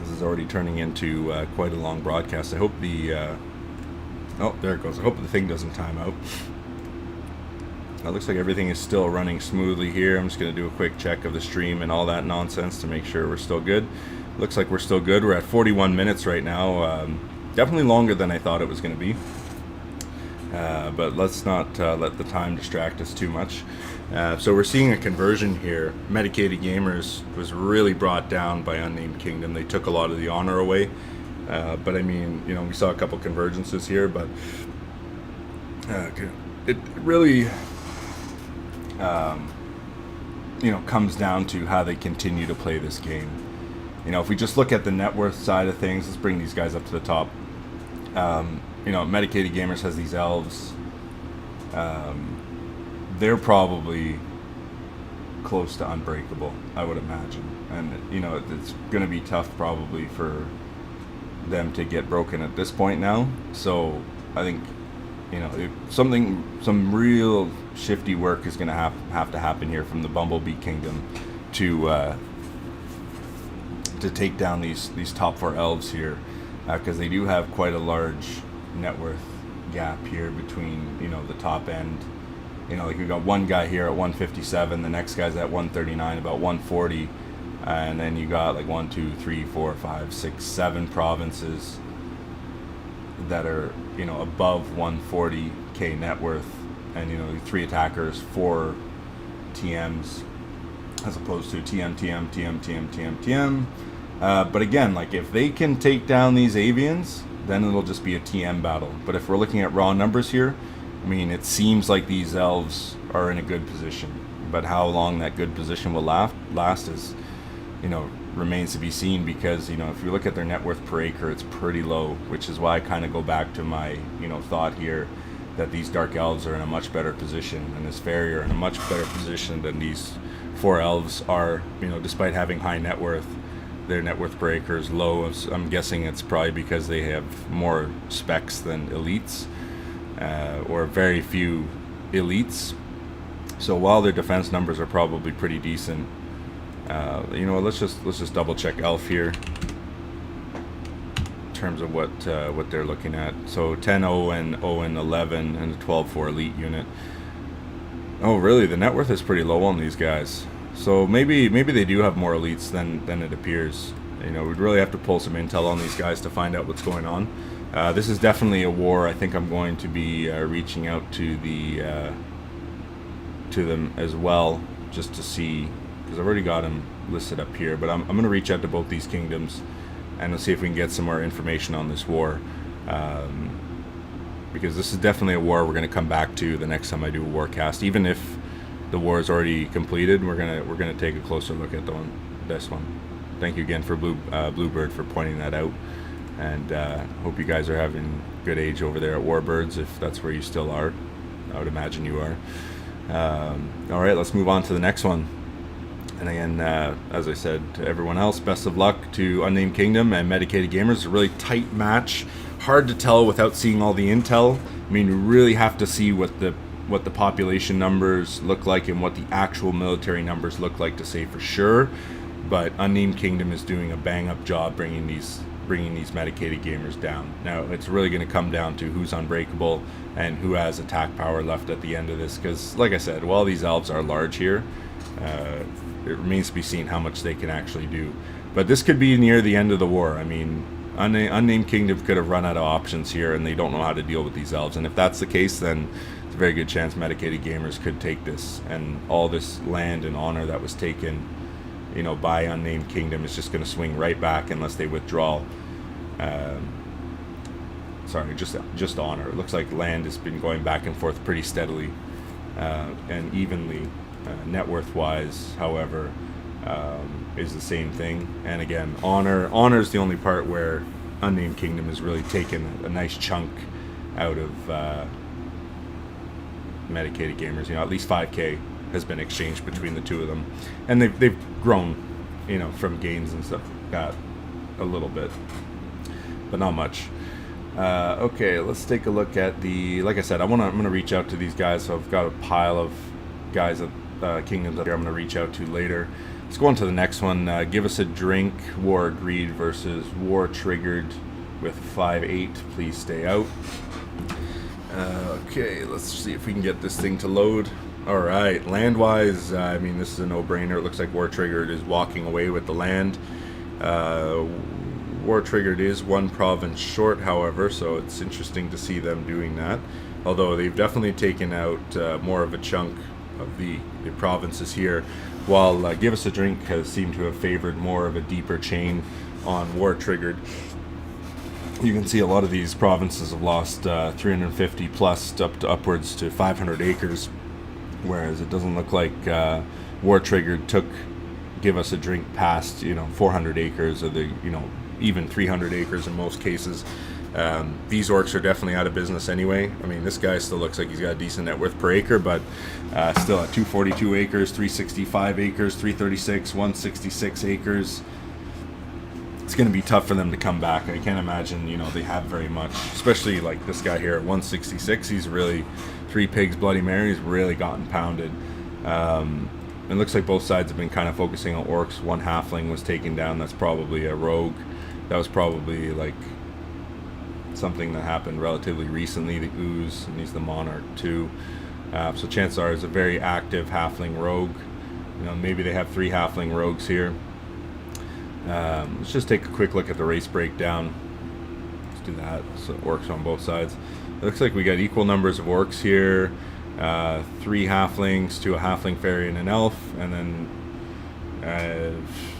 This is already turning into quite a long broadcast. I hope the... oh, there it goes. I hope the thing doesn't time out. It looks like everything is still running smoothly here. I'm just going to do a quick check of the stream and all that nonsense to make sure we're still good. Looks like we're still good. We're at 41 minutes right now. Definitely longer than I thought it was going to be. But let's not let the time distract us too much. So we're seeing a conversion here. Medicated Gamers was really brought down by Unnamed Kingdom. They took a lot of the honor away. But I mean, you know, we saw a couple convergences here, but it really, you know, comes down to how they continue to play this game. You know, if we just look at the net worth side of things, let's bring these guys up to the top. You know, Medicated Gamers has these elves. They're probably close to unbreakable, I would imagine. And, you know, it's going to be tough probably for them to get broken at this point now. So I think, you know, some real shifty work is going to have to happen here from the Bumblebee Kingdom to take down these top 4 elves here, because they do have quite a large net worth gap here between, you know, the top end. You know, like we got one guy here at 157, the next guy's at 139, about 140, and then you got like 1, 2, 3, 4, 5, 6, 7 provinces that are, you know, above 140k net worth, and, you know, 3 attackers, 4 TMs, as opposed to TM. But again, like, if they can take down these avians, then it'll just be a TM battle. But if we're looking at raw numbers here, I mean, it seems like these elves are in a good position. But how long that good position will last is, you know, remains to be seen, because, you know, if you look at their net worth per acre, it's pretty low, which is why I kind of go back to my, you know, thought here that these Dark Elves are in a much better position, and this Fairy are in a much better position than these 4 elves are, you know, despite having high net worth. Their net worth per acre is low. I'm guessing it's probably because they have more specs than elites, or very few elites. So while their defense numbers are probably pretty decent, you know, let's just double check Elf here in terms of what they're looking at. So 10-0 and 0 and 11 and a 12-4 elite unit. Oh, really? The net worth is pretty low on these guys. So maybe they do have more elites than it appears. You know, we'd really have to pull some intel on these guys to find out what's going on. This is definitely a war. I think I'm going to be reaching out to them as well, just to see, because I've already got them listed up here. But I'm going to reach out to both these kingdoms and let's see if we can get some more information on this war. Because this is definitely a war we're going to come back to the next time I do a warcast. Even if the war is already completed, we're gonna take a closer look at this one. Thank you again for Bluebird for pointing that out, and hope you guys are having good age over there at Warbirds, if that's where you still are. I would imagine you are. All right, let's move on to the next one. And again, as I said to everyone else, best of luck to Unnamed Kingdom and Medicated Gamers. A really tight match. Hard to tell without seeing all the intel. I mean, you really have to see what the population numbers look like and what the actual military numbers look like to say for sure. But Unnamed Kingdom is doing a bang-up job bringing these Medicated Gamers down. Now, it's really going to come down to who's unbreakable and who has attack power left at the end of this. Because, like I said, while these elves are large here, it remains to be seen how much they can actually do. But this could be near the end of the war. I mean, Unnamed Kingdom could have run out of options here, and they don't know how to deal with these elves. And if that's the case, then it's a very good chance Medicated Gamers could take this, and all this land and honor that was taken, you know, by Unnamed Kingdom is just going to swing right back unless they withdraw. Sorry, just honor. It looks like land has been going back and forth pretty steadily and evenly. Net worth wise, however, is the same thing. And again, honor is the only part where Unnamed Kingdom has really taken a nice chunk out of medicated gamers. At least 5K has been exchanged between the two of them, and they've grown, from gains and stuff like that a little bit, but not much. Okay, let's take a look at like I said, I'm gonna reach out to these guys. So I've got a pile of guys at Kingdoms up here I'm gonna reach out to later. Let's go on to the next one. Give Us a Drink, War Agreed versus War Triggered with 5-8. Please stay out. Okay, let's see if we can get this thing to load. Alright, land-wise, this is a no-brainer. It looks like War Triggered is walking away with the land. War Triggered is one province short, however, so it's interesting to see them doing that. Although they've definitely taken out more of a chunk of the provinces here, while Give Us a Drink has seemed to have favored more of a deeper chain on War Triggered. You can see a lot of these provinces have lost 350 plus up to upwards to 500 acres, whereas it doesn't look like War Triggered took Give Us a Drink past 400 acres, or even 300 acres in most cases. These orcs are definitely out of business anyway. This guy still looks like he's got a decent net worth per acre, but still at 242 acres, 365 acres, 336, 166 acres. It's going to be tough for them to come back. I can't imagine, they have very much, especially like this guy here at 166. He's really, 3 pigs, Bloody Marys, really gotten pounded. It looks like both sides have been kind of focusing on orcs. One halfling was taken down. That's probably a rogue. That was probably like something that happened relatively recently. The Ooze, and he's the Monarch too. So chances are it's a very active halfling rogue. Maybe they have 3 halfling rogues here. Let's just take a quick look at the race breakdown. Let's do that. So orcs on both sides. It looks like we got equal numbers of orcs here. 3 halflings, 2 a halfling fairy and an elf, and then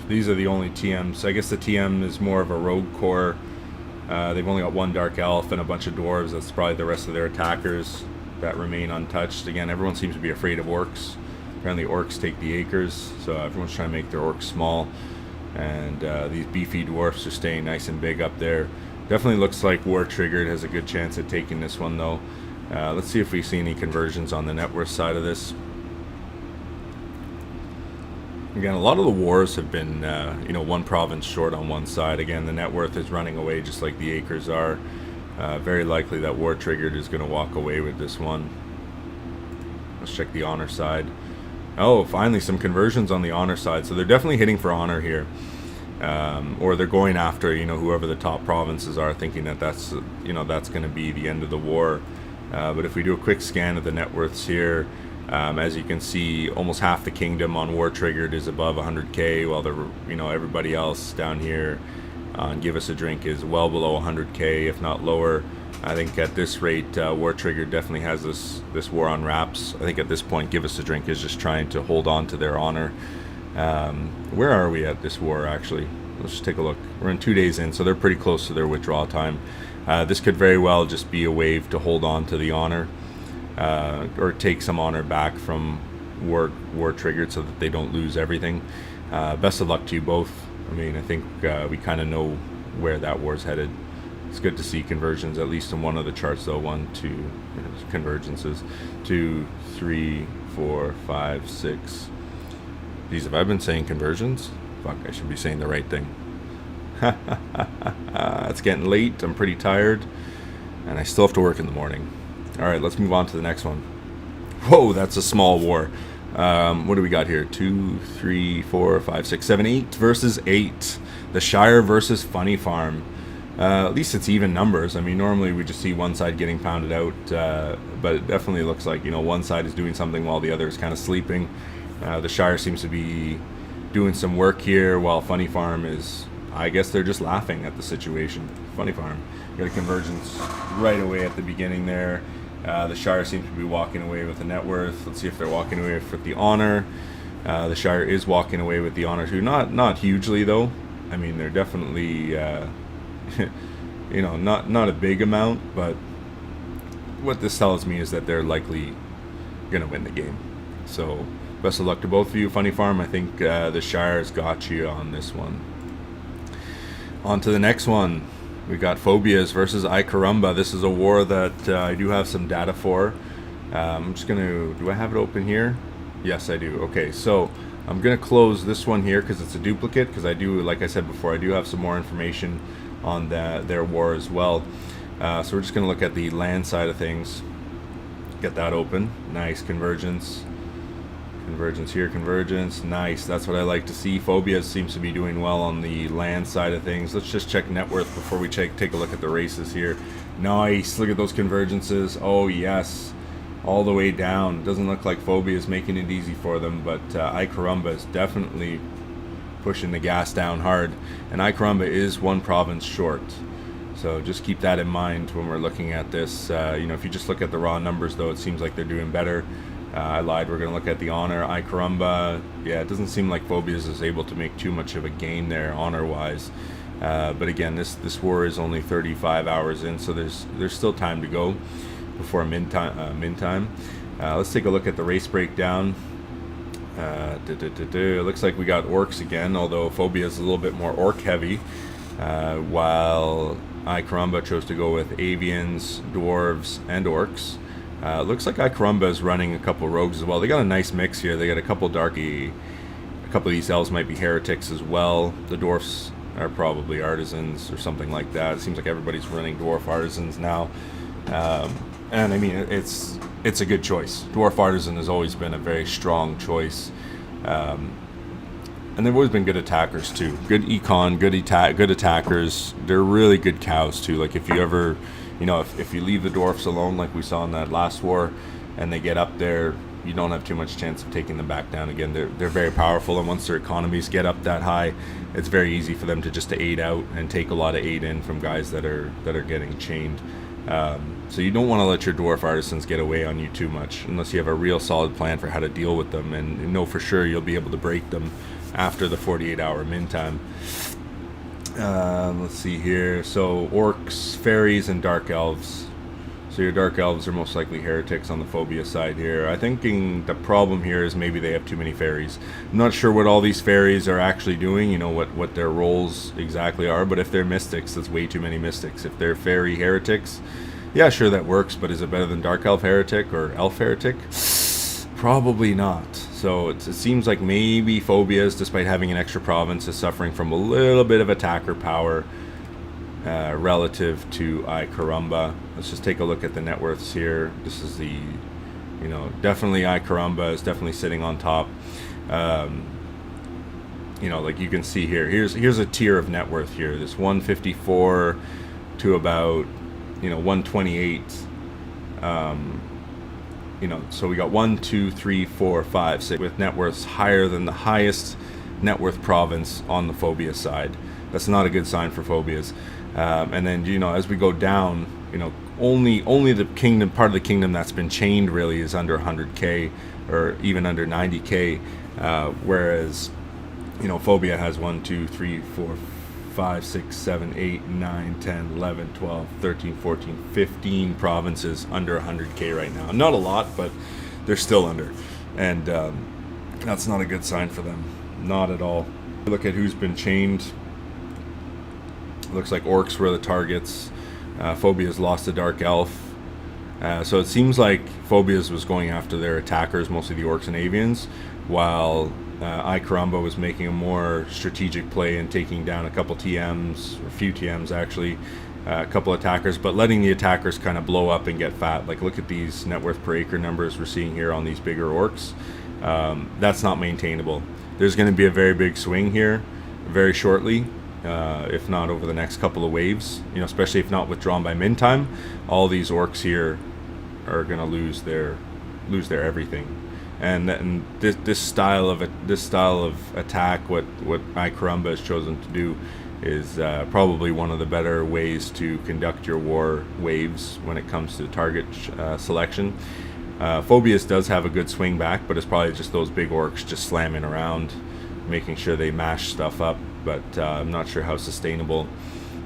these are the only TMs. I guess the TM is more of a rogue core. They've only got 1 dark elf and a bunch of dwarves. That's probably the rest of their attackers that remain untouched. Again, everyone seems to be afraid of orcs. Apparently orcs take the acres, so everyone's trying to make their orcs small. And these beefy dwarfs are staying nice and big up there. Definitely looks like War Triggered has a good chance at taking this one though. Let's see if we see any conversions on the net worth side of this. Again, a lot of the wars have been, one province short on one side. Again, the net worth is running away just like the acres are. Very likely that War Triggered is going to walk away with this one. Let's check the honor side. Oh, finally some conversions on the honor side. So they're definitely hitting for honor here. Or they're going after, whoever the top provinces are, thinking that that's going to be the end of the war. But if we do a quick scan of the net worths here, as you can see, almost half the kingdom on War Triggered is above 100k, while everybody else down here on Give Us a Drink is well below 100k, if not lower. I think at this rate, War Triggered definitely has this war on wraps. I think at this point, Give Us a Drink is just trying to hold on to their honor. Where are we at this war, actually? Let's just take a look. We're in 2 days in, so they're pretty close to their withdrawal time. This could very well just be a wave to hold on to the honor, or take some honor back from War Triggered so that they don't lose everything. Best of luck to you both. I think we kind of know where that war's headed. It's good to see conversions, at least in one of the charts though. 1, 2, convergences. 2, 3, 4, 5, 6. Geez, have I been saying conversions? Fuck, I should be saying the right thing. It's getting late, I'm pretty tired, and I still have to work in the morning. Alright, let's move on to the next one. Whoa, that's a small war. What do we got here? 2, 3, 4, 5, 6, 7, 8 versus 8. The Shire versus Funny Farm. At least it's even numbers. Normally we just see one side getting pounded out, but it definitely looks like, one side is doing something while the other is kind of sleeping. The Shire seems to be doing some work here, while Funny Farm is, I guess they're just laughing at the situation. Funny Farm. Got a convergence right away at the beginning there. The Shire seems to be walking away with the net worth. Let's see if they're walking away with the honor. The Shire is walking away with the honor too. Not hugely though. They're definitely you know, not a big amount, but what this tells me is that they're likely gonna win the game. So best of luck to both of you. Funny Farm, I think the Shire's got you on this one. On to the next one. We got Phobias versus Ay Caramba. This is a war that I do have some data for. I'm just gonna, do I have it open here? Yes, I do. Okay, so I'm gonna close this one here because it's a duplicate, because I do, like I said before, I do have some more information on their war as well. So we're just gonna look at the land side of things. Get that open. Nice convergence. Convergence here, convergence. Nice, that's what I like to see. Phobias seems to be doing well on the land side of things. Let's just check net worth before we take a look at the races here. Nice, look at those convergences. Oh yes, all the way down. Doesn't look like Phobia is making it easy for them, but Ay Caramba is definitely pushing the gas down hard, and Ay Caramba is one province short. So just keep that in mind when we're looking at this. You know, if you just look at the raw numbers, though, it seems like they're doing better. I lied. We're going to look at the honor. Ay Caramba, yeah, it doesn't seem like Phobias is able to make too much of a gain there honor-wise. But again, this war is only 35 hours in, so there's still time to go before min time. Let's take a look at the race breakdown. It looks like we got orcs again, although Phobia is a little bit more orc heavy, while Ay Caramba chose to go with avians, dwarves, and orcs. Looks like Ay Caramba is running a couple rogues as well. They got a nice mix here. They got a couple darky, a couple of these elves might be heretics as well. The dwarfs are probably artisans or something like that. It seems like everybody's running dwarf artisans now, and I mean it's a good choice. Dwarf artisan has always been a very strong choice, and they've always been good attackers too. Good econ, good attackers. They're really good cows too. Like if you ever, you know, if you leave the dwarfs alone, like we saw in that last war, and they get up there, you don't have too much chance of taking them back down again. They're very powerful, and once their economies get up that high, it's very easy for them to just aid out and take a lot of aid in from guys that are getting chained. So you don't want to let your dwarf artisans get away on you too much unless you have a real solid plan for how to deal with them, and know for sure you'll be able to break them after the 48-hour min time. Let's see here. So orcs, fairies, and dark elves. So your dark elves are most likely heretics on the Phobia side here. I'm thinking the problem here is maybe they have too many fairies. I'm not sure what all these fairies are actually doing, you know, what their roles exactly are, but if they're mystics, that's way too many mystics. If they're fairy heretics, yeah, sure, that works, but is it better than dark elf heretic or elf heretic? Probably not. So it seems like maybe Phobias, despite having an extra province, is suffering from a little bit of attacker power relative to Ay Caramba. Let's just take a look at the net worths here. This is the, you know, definitely Ay Caramba is definitely sitting on top. You know, like you can see here, here's a tier of net worth here. This 154 to about, you know, 128. You know, so we got 1, 2, 3, 4, 5, 6 with net worths higher than the highest net worth province on the Phobia side. That's not a good sign for Phobias. And then, you know, as we go down, you know, only the kingdom, part of the kingdom that's been chained really is under 100k or even under 90k, whereas, you know, Phobia has 1, 2, 3, 4, 5, 6, 7, 8, 9, 10, 11, 12, 13, 14, 15 provinces under 100k right now. Not a lot, but they're still under. And that's not a good sign for them. Not at all. Look at who's been chained. Looks like orcs were the targets. Phobias lost a dark elf. So it seems like Phobias was going after their attackers, mostly the orcs and avians, while Ay Caramba was making a more strategic play and taking down a couple TMs, or a few TMs actually, a couple attackers, but letting the attackers kind of blow up and get fat. Like look at these net worth per acre numbers we're seeing here on these bigger orcs. That's not maintainable. There's going to be a very big swing here very shortly, if not over the next couple of waves, you know, especially if not withdrawn by min time. All these orcs here are going to lose their everything. And this style of attack, what Ay Caramba has chosen to do, is probably one of the better ways to conduct your war waves when it comes to target selection. Phobias does have a good swing back, but it's probably just those big orcs just slamming around, making sure they mash stuff up. But I'm not sure how sustainable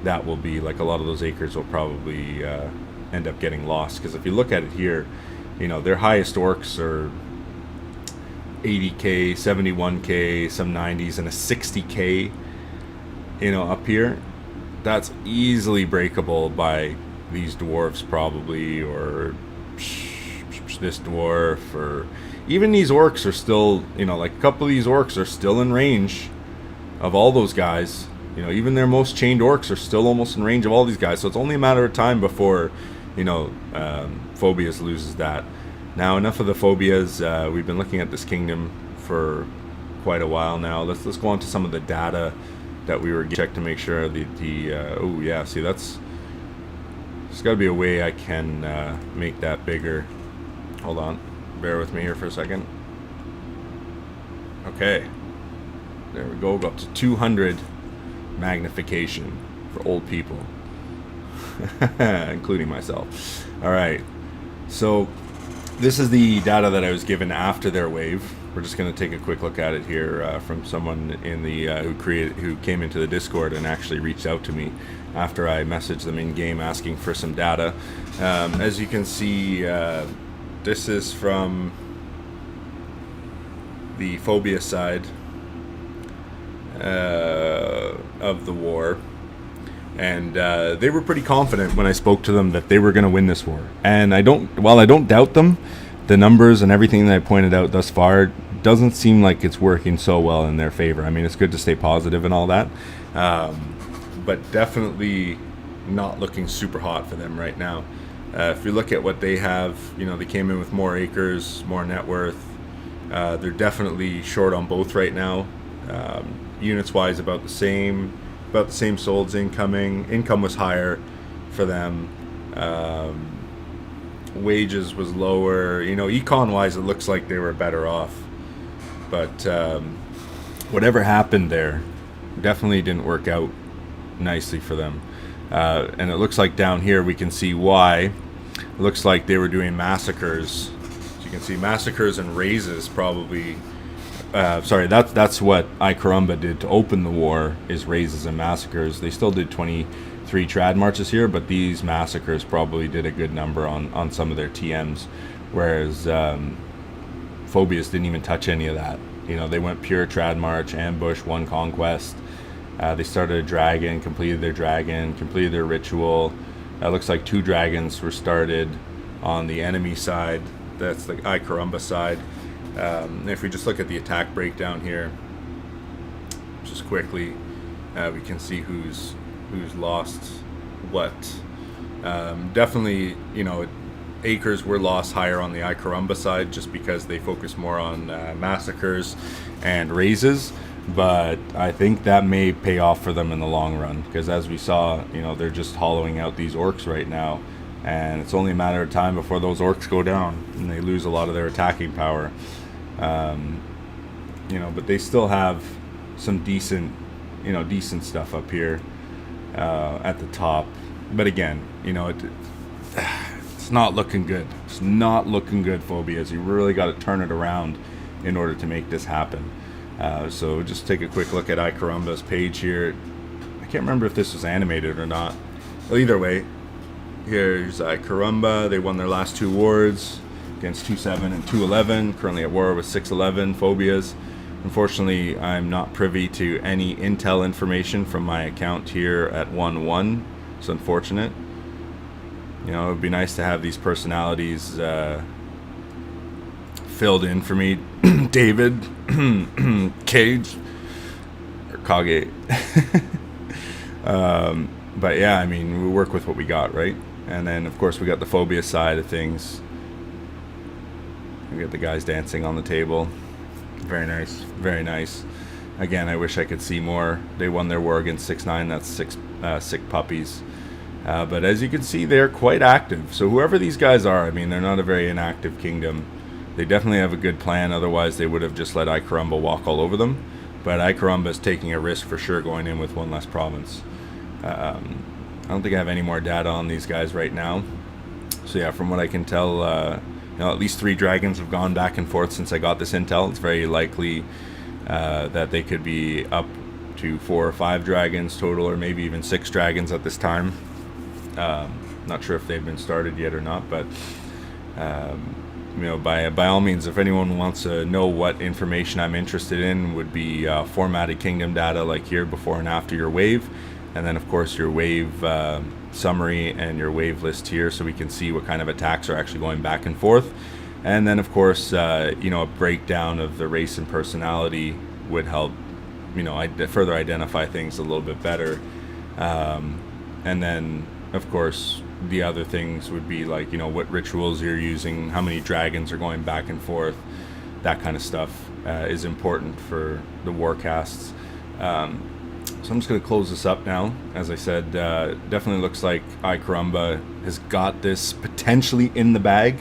that will be like a lot of those acres will probably end up getting lost. Because if you look at it here, you know, their highest orcs are 80k, 71k, some 90s, and a 60k, you know, up here. That's easily breakable by these dwarves probably, or this dwarf, or even these orcs are still, you know, like a couple of these orcs are still in range of all those guys. You know, even their most chained orcs are still almost in range of all these guys. So it's only a matter of time before, you know, Phobias loses that. Now, enough of the Phobias. We've been looking at this kingdom for quite a while now. Let's go on to some of the data that we were checked to make sure oh yeah, see, there's got to be a way I can make that bigger. Hold on, bear with me here for a second. Okay, there we go. Go up to 200 magnification for old people, including myself. All right, so this is the data that I was given after their wave. We're just going to take a quick look at it here from someone in the who came into the Discord and actually reached out to me after I messaged them in game asking for some data. As you can see, this is from the phobia side of the war, and they were pretty confident when I spoke to them that they were going to win this war. And while I don't doubt them, the numbers and everything that I pointed out thus far doesn't seem like it's working so well in their favor. I mean, it's good to stay positive and all that, but definitely not looking super hot for them right now. If you look at what they have, you know, they came in with more acres, more net worth. They're definitely short on both right now. Units wise, about the same solds incoming. Income was higher for them. Wages was lower. You know, econ wise, it looks like they were better off. But whatever happened there definitely didn't work out nicely for them. And it looks like down here we can see why. It looks like they were doing massacres. So you can see massacres and raises probably. Sorry, that's what Yr2 did to open the war, is raises and massacres. They still did 23 trad marches here, but these massacres probably did a good number on some of their TMs, whereas Phobias didn't even touch any of that. You know, they went pure trad march, ambush, one conquest. They started a dragon, completed their ritual. It looks like 2 dragons were started on the enemy side. That's the Yr2 side. If we just look at the attack breakdown here, just quickly, we can see who's lost what. Definitely, you know, acres were lost higher on the Yr2 side just because they focus more on massacres and raises. But I think that may pay off for them in the long run, because as we saw, you know, they're just hollowing out these orcs right now, and it's only a matter of time before those orcs go down and they lose a lot of their attacking power. You know, but they still have some decent stuff up here at the top. But again, you know, it's not looking good. It's not looking good, Phobias. You really got to turn it around in order to make this happen. So just take a quick look at Yr2's page here. I can't remember if this was animated or not. Well, either way, here's Yr2. They won their last 2 wars against 2-7 and 2-11. Currently at war with 6-11 Phobias. Unfortunately, I'm not privy to any intel information from my account here at 1-1. It's unfortunate. You know, it would be nice to have these personalities filled in for me. David, Cage, or Kage. But yeah, I mean, we work with what we got, right? And then, of course, we got the phobia side of things. We got the guys dancing on the table. Very nice, very nice. Again, I wish I could see more. They won their war against 6-9. That's 6 sick puppies. But as you can see, they're quite active. So whoever these guys are, I mean, they're not a very inactive kingdom. They definitely have a good plan. Otherwise, they would have just let Yr2 walk all over them. But Yr2 is taking a risk for sure going in with one less province. I don't think I have any more data on these guys right now. So yeah, from what I can tell, you know, at least 3 dragons have gone back and forth since I got this intel. It's very likely that they could be up up to 4 or 5 dragons total, or maybe even 6 dragons at this time. Not sure if they've been started yet or not, but by all means, if anyone wants to know what information I'm interested in, would be formatted kingdom data like here before and after your wave, and then of course your wave summary and your wave list here, so we can see what kind of attacks are actually going back and forth. And then of course a breakdown of the race and personality would help further identify things a little bit better. And then of course the other things would be like what rituals you're using, how many dragons are going back and forth. That kind of stuff is important for the warcasts. So I'm just going to close this up now. As I said, definitely looks like Caramba has got this potentially in the bag,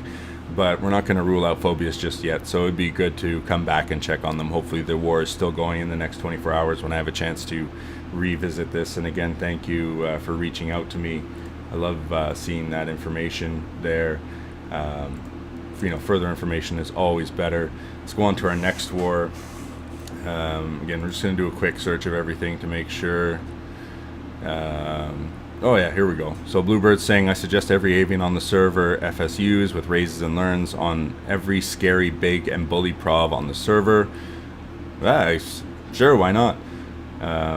but we're not going to rule out Phobius just yet. So it'd be good to come back and check on them. Hopefully the war is still going in the next 24 hours when I have a chance to revisit this. And again, thank you for reaching out to me. I love seeing that information there. Further information is always better. Let's go on to our next war. Again, we're just going to do a quick search of everything to make sure. Oh yeah, here we go. So Bluebird's saying, I suggest every avian on the server FSUs with raises and learns on every scary, big, and bully prov on the server. Nice. Sure, why not?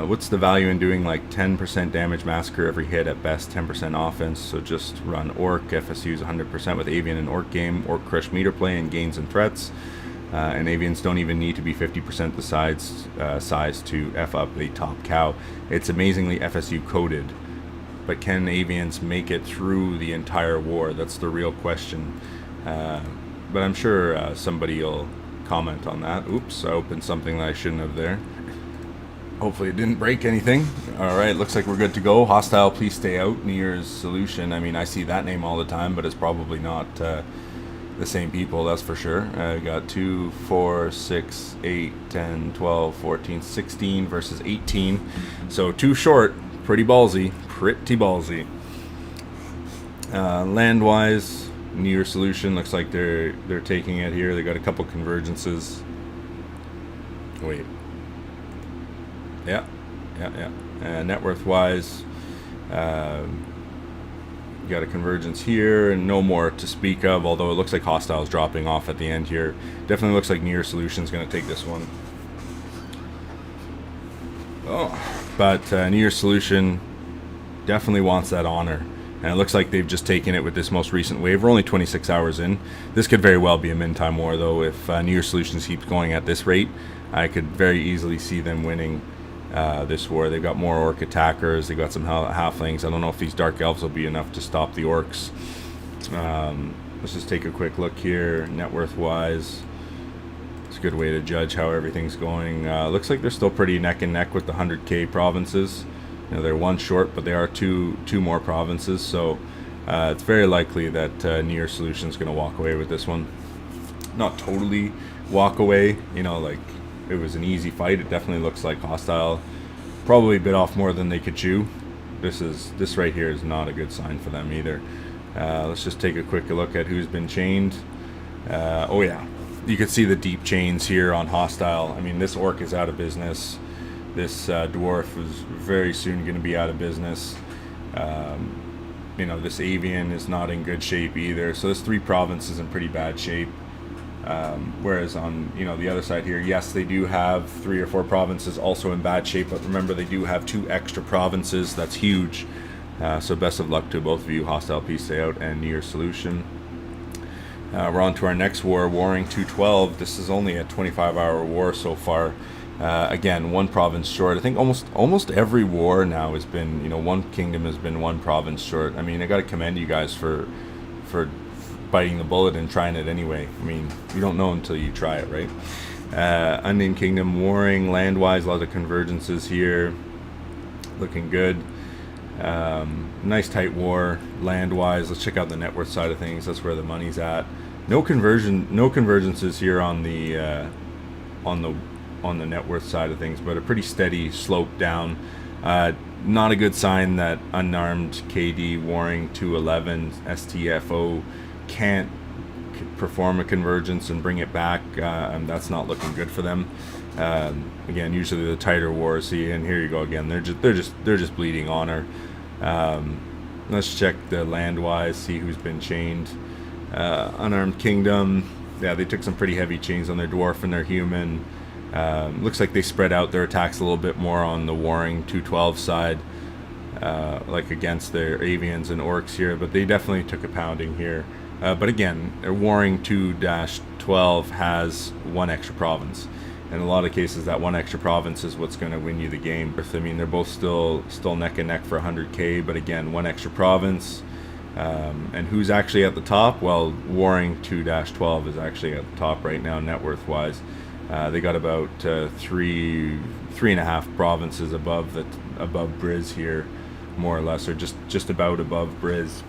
What's the value in doing like 10% damage massacre every hit, at best 10% offense? So just run Orc, FSUs 100% with avian and Orc game, Orc crush meter play and gains and threats. And avians don't even need to be 50% the size to F up a top cow. It's amazingly FSU coded, but can avians make it through the entire war? That's the real question. But I'm sure somebody will comment on that. Oops, I opened something that I shouldn't have there. Hopefully it didn't break anything. Alright, looks like we're good to go. Hostile, please stay out. New Year's solution. I mean, I see that name all the time, but it's probably not the same people, that's for sure. We got 2, 4, 6, 8, 10, 12, 14, 16 versus 18. So too short. Pretty ballsy. Pretty ballsy. Land-wise, New Year's solution. Looks like they're taking it here. They got a couple convergences. Wait. Yeah. Net worth-wise, got a convergence here, and no more to speak of, although it looks like hostile is dropping off at the end here. Definitely looks like New Year's solution is going to take this one. But New Year's solution definitely wants that honor, and it looks like they've just taken it with this most recent wave. We're only 26 hours in. This could very well be a min-time war, though. If New Year's solutions keeps going at this rate, I could very easily see them winning this war. They've got more orc attackers. They got some halflings. I don't know if these dark elves will be enough to stop the orcs. Let's just take a quick look here. Net worth wise, it's a good way to judge how everything's going. Looks like they're still pretty neck and neck with the 100k provinces. They're one short, but they are two more provinces, so it's very likely that New Year's solution is going to walk away with this one. Not totally walk away, like it was an easy fight. It definitely looks like hostile probably bit off more than they could chew. This right here is not a good sign for them either. Let's just take a quick look at who's been chained. Oh yeah, you can see the deep chains here on hostile. I mean, this orc is out of business. This dwarf is very soon going to be out of business. This avian is not in good shape either. So this 3 provinces in pretty bad shape. Whereas on the other side here, yes, they do have 3 or 4 provinces also in bad shape, but remember they do have 2 extra provinces. That's huge. So best of luck to both of you. Hostile, peace, stay out, and New Year's solution. We're on to our next war, Warring 212. This is only a 25-hour war so far. Again, 1 province short. I think almost every war now has been, one kingdom has been 1 province short. I mean, I got to commend you guys for biting the bullet and trying it anyway. I mean, you don't know until you try it, right? Unnamed Kingdom warring land-wise, a lot of convergences here, looking good. Nice tight war land-wise. Let's check out the net worth side of things. That's where the money's at. No convergences here on the net worth side of things, but a pretty steady slope down. Not a good sign that unarmed KD warring 211 STFO can't perform a convergence and bring it back. That's not looking good for them. Again, usually the tighter wars. See, and here you go again. They're just bleeding honor. Let's check the land-wise, see who's been chained. Unarmed Kingdom. Yeah, they took some pretty heavy chains on their dwarf and their human. Looks like they spread out their attacks a little bit more on the warring 212 side, like against their avians and orcs here, but they definitely took a pounding here. But again, their warring 2-12 has one extra province. In a lot of cases, that one extra province is what's going to win you the game. I mean, they're both still neck and neck for 100k, but again, one extra province. And who's actually at the top? Well, Warring 2-12 is actually at the top right now, net worth wise. They got about three and a half provinces above Briz here, more or less, or just about above Briz.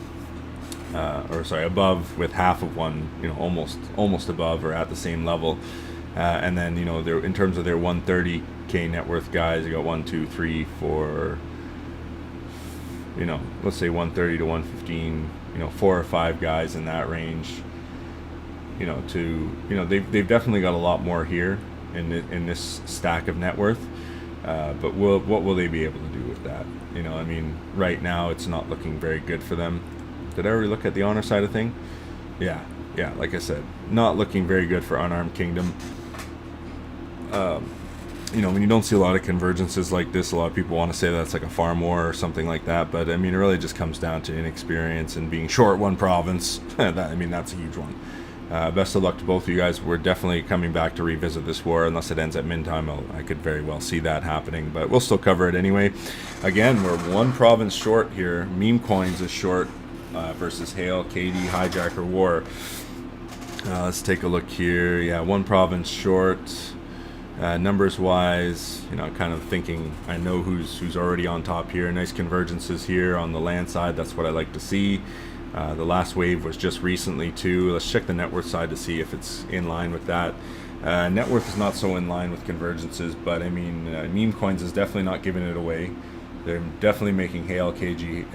Or sorry, above with half of one, almost above or at the same level. And then, they're, in terms of their 130k net worth guys, you got 1, 2, 3, 4, let's say 130 to 115, 4 or 5 guys in that range. They've definitely got a lot more here in this stack of net worth. But what will they be able to do with that? Right now it's not looking very good for them. Did I already look at the honor side of thing? Yeah, like I said, not looking very good for Unarmed Kingdom. When you don't see a lot of convergences like this, a lot of people want to say that's like a farm war or something like that, but it really just comes down to inexperience and being short one province. That's a huge one. Best of luck to both of you guys. We're definitely coming back to revisit this war. Unless it ends at min time, I could very well see that happening, but we'll still cover it anyway. Again, we're one province short here. Meme Coins is short versus Hail, KD, Hijacker War. Let's take a look here. Yeah, one province short. Numbers wise, kind of thinking I know who's already on top here. Nice convergences here on the land side. That's what I like to see. The last wave was just recently too. Let's check the net worth side to see if it's in line with that. Net worth is not so in line with convergences, but Meme Coins is definitely not giving it away. They're definitely making Hail, KD,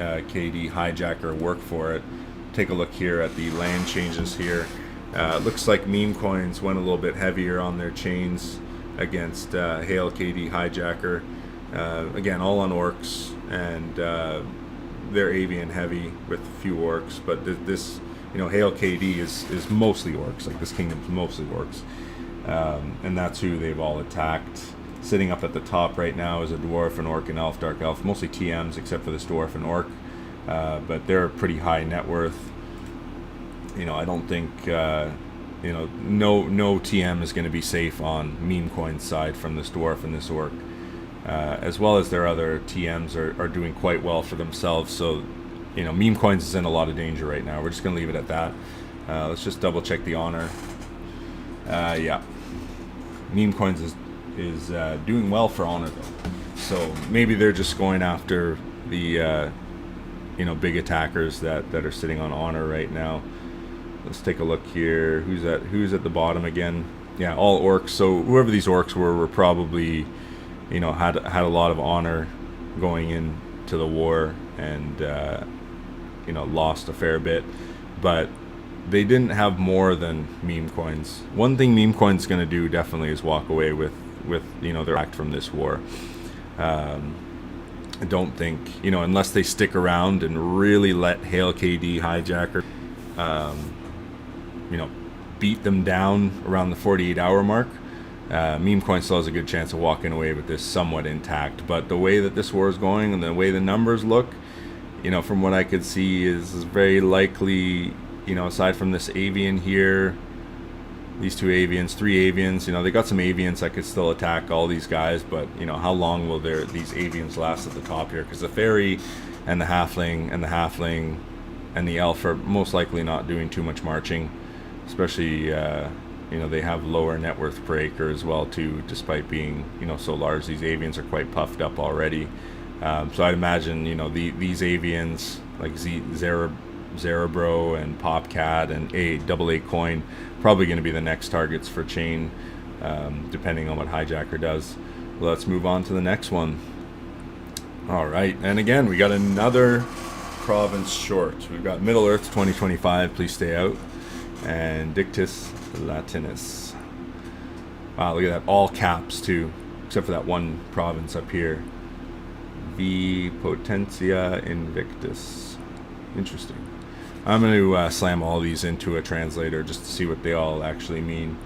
Hijacker work for it. Take a look here at the land changes here. Looks like Meme Coins went a little bit heavier on their chains against Hail, KD, Hijacker. Again, all on orcs, and they're avian heavy with a few orcs, but this Hail KD is mostly orcs. Like, this kingdom's mostly orcs, and that's who they've all attacked. Sitting up at the top right now is a dwarf, an orc, an elf, dark elf, mostly TMs except for this dwarf and orc, but they're pretty high net worth. I don't think no TM is going to be safe on Meme Coin's side from this dwarf and this orc, as well as their other TMs are doing quite well for themselves. So Meme Coins is in a lot of danger right now. We're just going to leave it at that. Let's just double check the honor. Yeah, Meme Coins is doing well for honor though, so maybe they're just going after the big attackers that are sitting on honor right now. Let's take a look here. Who's at the bottom again? Yeah, all orcs. So whoever these orcs were probably had a lot of honor going into the war, and lost a fair bit, but they didn't have more than Meme Coins. One thing Meme Coins going to do definitely is walk away with their act from this war. I don't think, unless they stick around and really let Hail, KD, Hijacker beat them down around the 48-hour mark, Meme Coin still has a good chance of walking away with this somewhat intact. But the way that this war is going and the way the numbers look, from what I could see, is very likely, aside from this avian here, these two avians, 3 avians, they got some avians that could still attack all these guys, but how long will these avians last at the top here? Because the fairy and the halfling and the elf are most likely not doing too much marching, especially they have lower net worth per acre as well too, despite being so large. These avians are quite puffed up already, so I'd imagine these avians like Zerebro and Popcat and AA Coin probably going to be the next targets for chain, depending on what Hijacker does. Let's move on to the next one. All right, and again we got another province short. We've got Middle Earth 2025, please stay out, and Dictus Latinus. Wow, look at that, all caps too, except for that one province up here. V Potentia Invictus. Interesting. I'm going to slam all these into a translator just to see what they all actually mean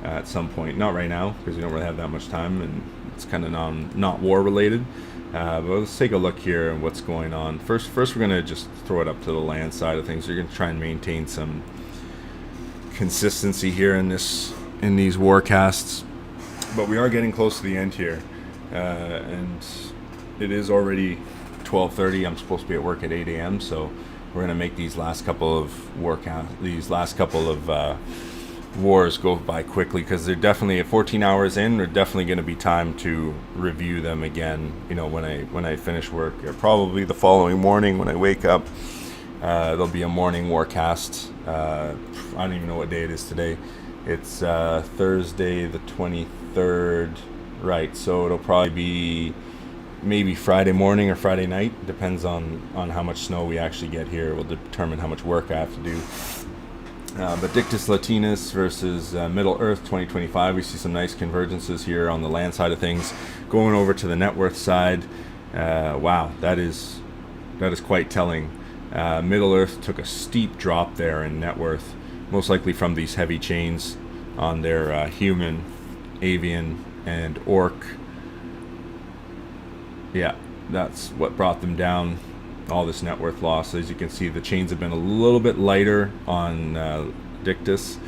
at some point. Not right now, because we don't really have that much time, and it's kind of not war related. But let's take a look here at what's going on. First we're going to just throw it up to the land side of things. We're going to try and maintain some consistency here in these warcasts. But we are getting close to the end here, and it is already 12:30. I'm supposed to be at work at 8 a.m. So we're going to make these last couple of wars go by quickly, because they're definitely at 14 hours in. They're definitely going to be time to review them again. You know, when I finish work, or probably the following morning when I wake up. There'll be a morning warcast. I don't even know what day it is today. It's Thursday the 23rd, right? So it'll probably be maybe Friday morning or Friday night. Depends on how much snow we actually get here. It will determine how much work I have to do. But Dictus Latinus versus Middle Earth 2025. We see some nice convergences here on the land side of things. Going over to the net worth side, wow, that is quite telling. Middle Earth took a steep drop there in net worth, most likely from these heavy chains on their human, avian, and orc. Yeah, that's what brought them down. All this net worth loss. As you can see, the chains have been a little bit lighter on Dictus,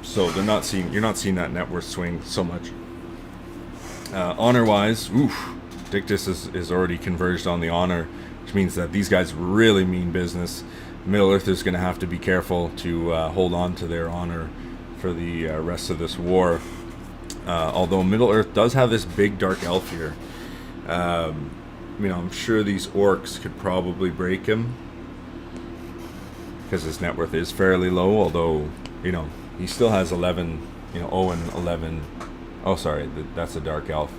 so you're not seeing that net worth swing so much. Honor wise, Dictus is already converged on the honor, which means that these guys really mean business. Middle Earth is going to have to be careful to hold on to their honor for the rest of this war. Although Middle Earth does have this big dark elf here. I'm sure these orcs could probably break him, because his net worth is fairly low, although, he still has 11, 0 and 11. Oh, sorry, that's a dark elf.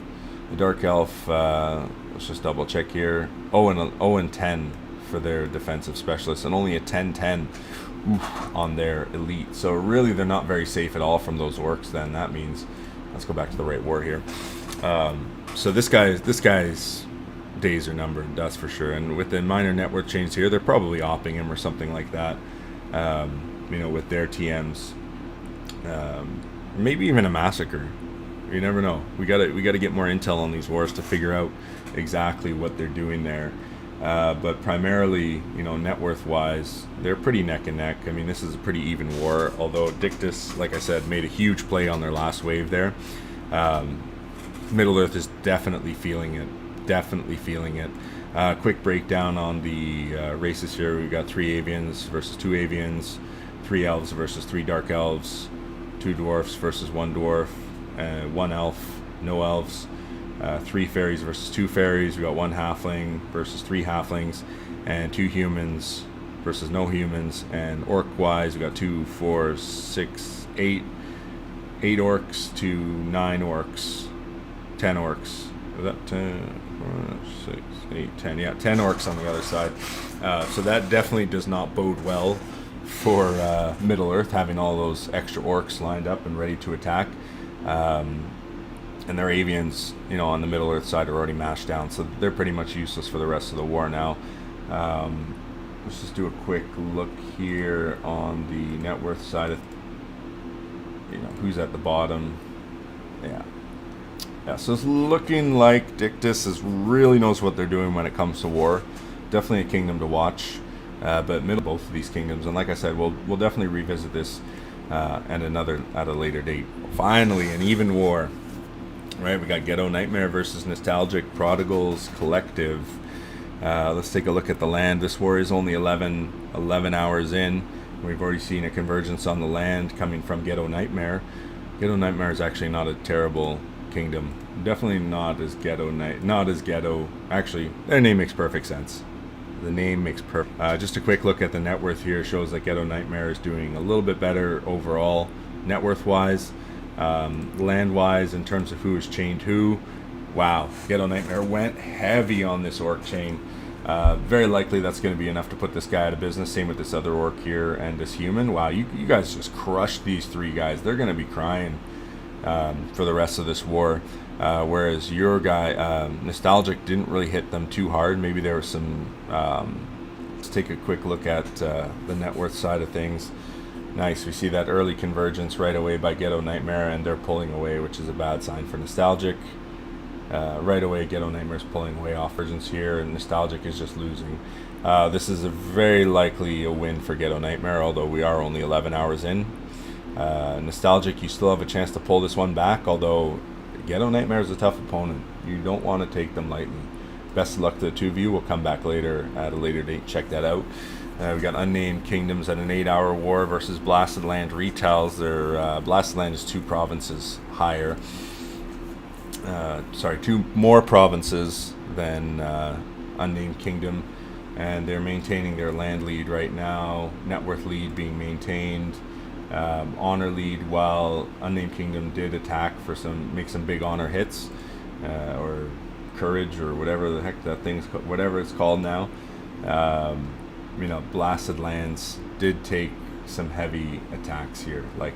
The dark elf, let's just double check here, 0 and 10 for their defensive specialists, and only a 10-10 on their elite. So really, they're not very safe at all from those orcs. Then that means, let's go back to the right war here. So this guy's days are numbered, that's for sure. And with the minor net worth change here, they're probably opping him or something like that. With their TMs, maybe even a massacre. You never know. We gotta get more intel on these wars to figure out exactly what they're doing there. But primarily, net worth wise, they're pretty neck and neck. I mean, this is a pretty even war. Although Dictus, like I said, made a huge play on their last wave there. Middle Earth is definitely feeling it. Quick breakdown on the races here. We've got 3 avians versus 2 avians, 3 elves versus 3 dark elves, 2 dwarfs versus 1 dwarf, 1 elf, no elves, 3 fairies versus 2 fairies. We got 1 halfling versus 3 halflings, and 2 humans versus no humans. And orc wise, we got 2, 4, 6, 8 orcs to 9 orcs, 10 orcs. Is that 10, 4, 6, 8, 10? Yeah, 10 orcs on the other side. So that definitely does not bode well for Middle Earth, having all those extra orcs lined up and ready to attack. And their avians, on the Middle Earth side are already mashed down, so they're pretty much useless for the rest of the war now. Let's just do a quick look here on the net worth side of, who's at the bottom. Yeah, so it's looking like Dictus really knows what they're doing when it comes to war. Definitely a kingdom to watch, but both of these kingdoms. And like I said, we'll definitely revisit this at a later date. Finally, an even war. Right, we got Ghetto Nightmare versus Nostalgic Prodigals Collective. Let's take a look at the land. This war is only 11 hours in. We've already seen a convergence on the land coming from Ghetto Nightmare. Ghetto Nightmare is actually not a terrible kingdom. Definitely not as ghetto. Actually, their name makes perfect sense. The name makes perfect. Just a quick look at the net worth here shows that Ghetto Nightmare is doing a little bit better overall, net worth wise. Land wise, in terms of who is chained who. Wow, Ghetto Nightmare went heavy on this orc chain. Very likely that's going to be enough to put this guy out of business. Same with this other orc here and this human. Wow, you guys just crushed these 3 guys. They're going to be crying. for the rest of this war. Whereas your guy, Nostalgic, didn't really hit them too hard. Maybe there was some. Let's take a quick look at the net worth side of things. Nice, we see that early convergence right away by Ghetto Nightmare, and they're pulling away, which is a bad sign for Nostalgic. Right away, Ghetto Nightmare's pulling away off versions here, and Nostalgic is just losing. This is very likely a win for Ghetto Nightmare, although we are only 11 hours in. Nostalgic, you still have a chance to pull this one back, although Ghetto Nightmare is a tough opponent. You don't want to take them lightly. Best of luck to the two of you. We'll come back later at a later date. Check that out. We got Unnamed Kingdoms at an 8-hour war versus Blasted Land Retells. Their Blasted Land is 2 provinces higher. Sorry, 2 more provinces than Unnamed Kingdom, and they're maintaining their land lead right now. Net worth lead being maintained. Honor lead, while Unnamed Kingdom did attack for make some big honor hits, or courage, or whatever the heck that thing's whatever it's called now. Blasted Lands did take some heavy attacks here. Like,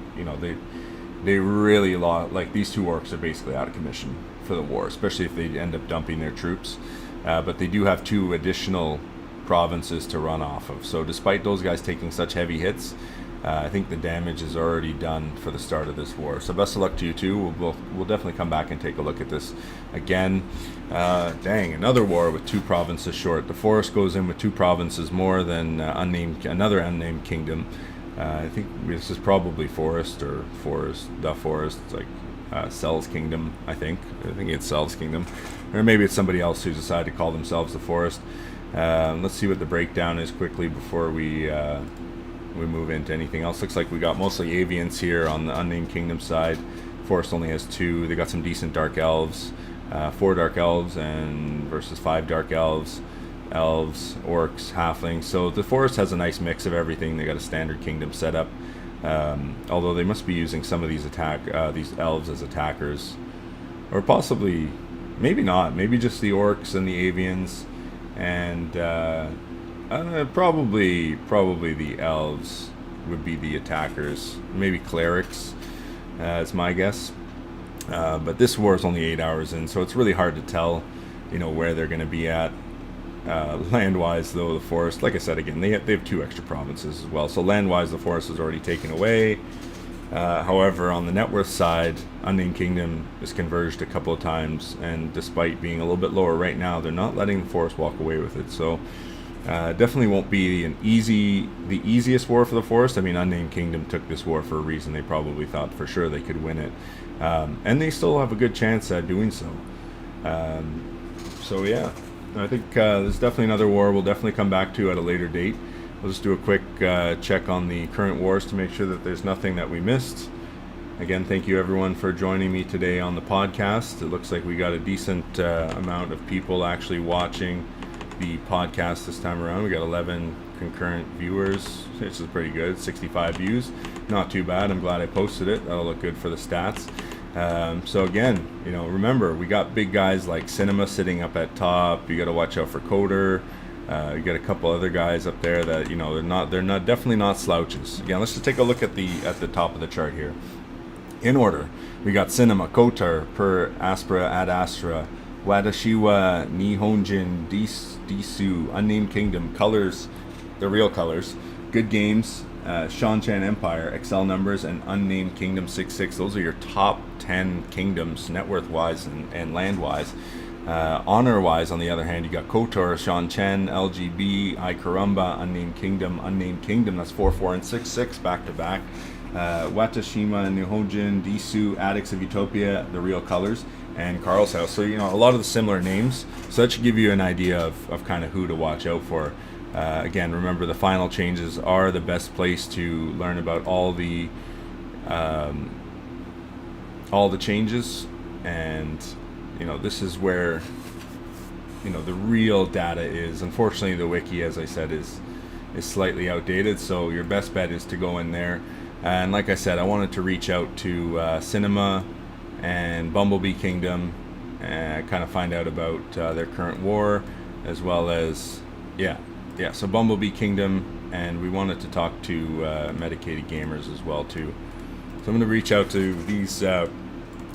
they really lost. Like, these 2 orcs are basically out of commission for the war, especially if they end up dumping their troops. But they do have 2 additional provinces to run off of. So despite those guys taking such heavy hits, I think the damage is already done for the start of this war. So best of luck to you too. We'll definitely come back and take a look at this again. Dang, another war with 2 provinces short. The Forest goes in with 2 provinces more than another unnamed kingdom. I think this is probably Forest, or the Forest, like Cell's Kingdom. I think it's Cell's Kingdom, or maybe it's somebody else who's decided to call themselves the Forest. Let's see what the breakdown is quickly before we move into anything else. Looks like we got mostly Avians here on the Unnamed Kingdom side. Forest only has 2. They got some decent Dark Elves, 4 Dark Elves and versus 5 Dark Elves, Orcs, Halflings. So the Forest has a nice mix of everything. They got a standard kingdom setup, although they must be using some of these these Elves as attackers, or possibly, maybe not. Maybe just the Orcs and the Avians, and probably the Elves would be the attackers. Maybe Clerics, is my guess. But this war is only 8 hours in, so it's really hard to tell, where they're going to be at. Land-wise, though, the Forest, like I said again, they have 2 extra provinces as well. So land-wise, the Forest is already taken away. However, on the net worth side, Unnamed Kingdom is converged a couple of times, and despite being a little bit lower right now, they're not letting the Forest walk away with it. So definitely won't be the easiest war for the Forest. I mean, Unnamed Kingdom took this war for a reason. They probably thought for sure they could win it, and they still have a good chance at doing so. So yeah, I think there's definitely another war we'll definitely come back to at a later date. We'll just do a quick check on the current wars to make sure that there's nothing that we missed. Again, thank you everyone for joining me today on the podcast. It looks like we got a decent amount of people actually watching the podcast this time around. We got 11 concurrent viewers, which is pretty good. 65 views, not too bad. I'm glad I posted it. That'll look good for the stats. So again, remember, we got big guys like Cinema sitting up at top. You got to watch out for Coder. You got a couple other guys up there that they're not definitely not slouches. Again, let's just take a look at the top of the chart here. In order, we got Cinema, Kotar, Per Aspera, Ad Astra, Wadashiwa, Nihonjin, Disu, Unnamed Kingdom, Colors, the real colors, Good Games, Shanchan Empire, Excel Numbers, and Unnamed Kingdom 66. Those are your top 10 kingdoms, net worth wise and land wise. Honor wise, on the other hand, you got Kotor, Shanchan, LGB, Ikarumba, Unnamed Kingdom. That's 4, 4, and 6, 6 back to back. Watashima, Nihonjin, Disu, Addicts of Utopia, the real colors, and Carl's House. So, a lot of the similar names. So that should give you an idea of kind of who to watch out for. Again, remember, the final changes are the best place to learn about all the changes, and this is where the real data is. Unfortunately, the wiki, as I said, is slightly outdated, so your best bet is to go in there. And like I said, I wanted to reach out to Cinema and Bumblebee Kingdom and kind of find out about their current war, as well as so Bumblebee Kingdom, and we wanted to talk to Medicated Gamers as well too. So I'm going to reach out to these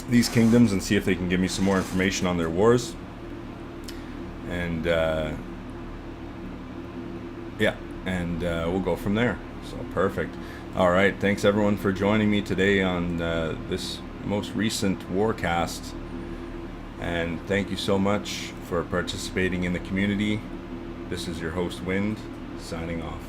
these kingdoms and see if they can give me some more information on their wars. And we'll go from there. So perfect. All right, thanks everyone for joining me today on this most recent Warcast, and thank you so much for participating in the community. This is your host Wind, signing off.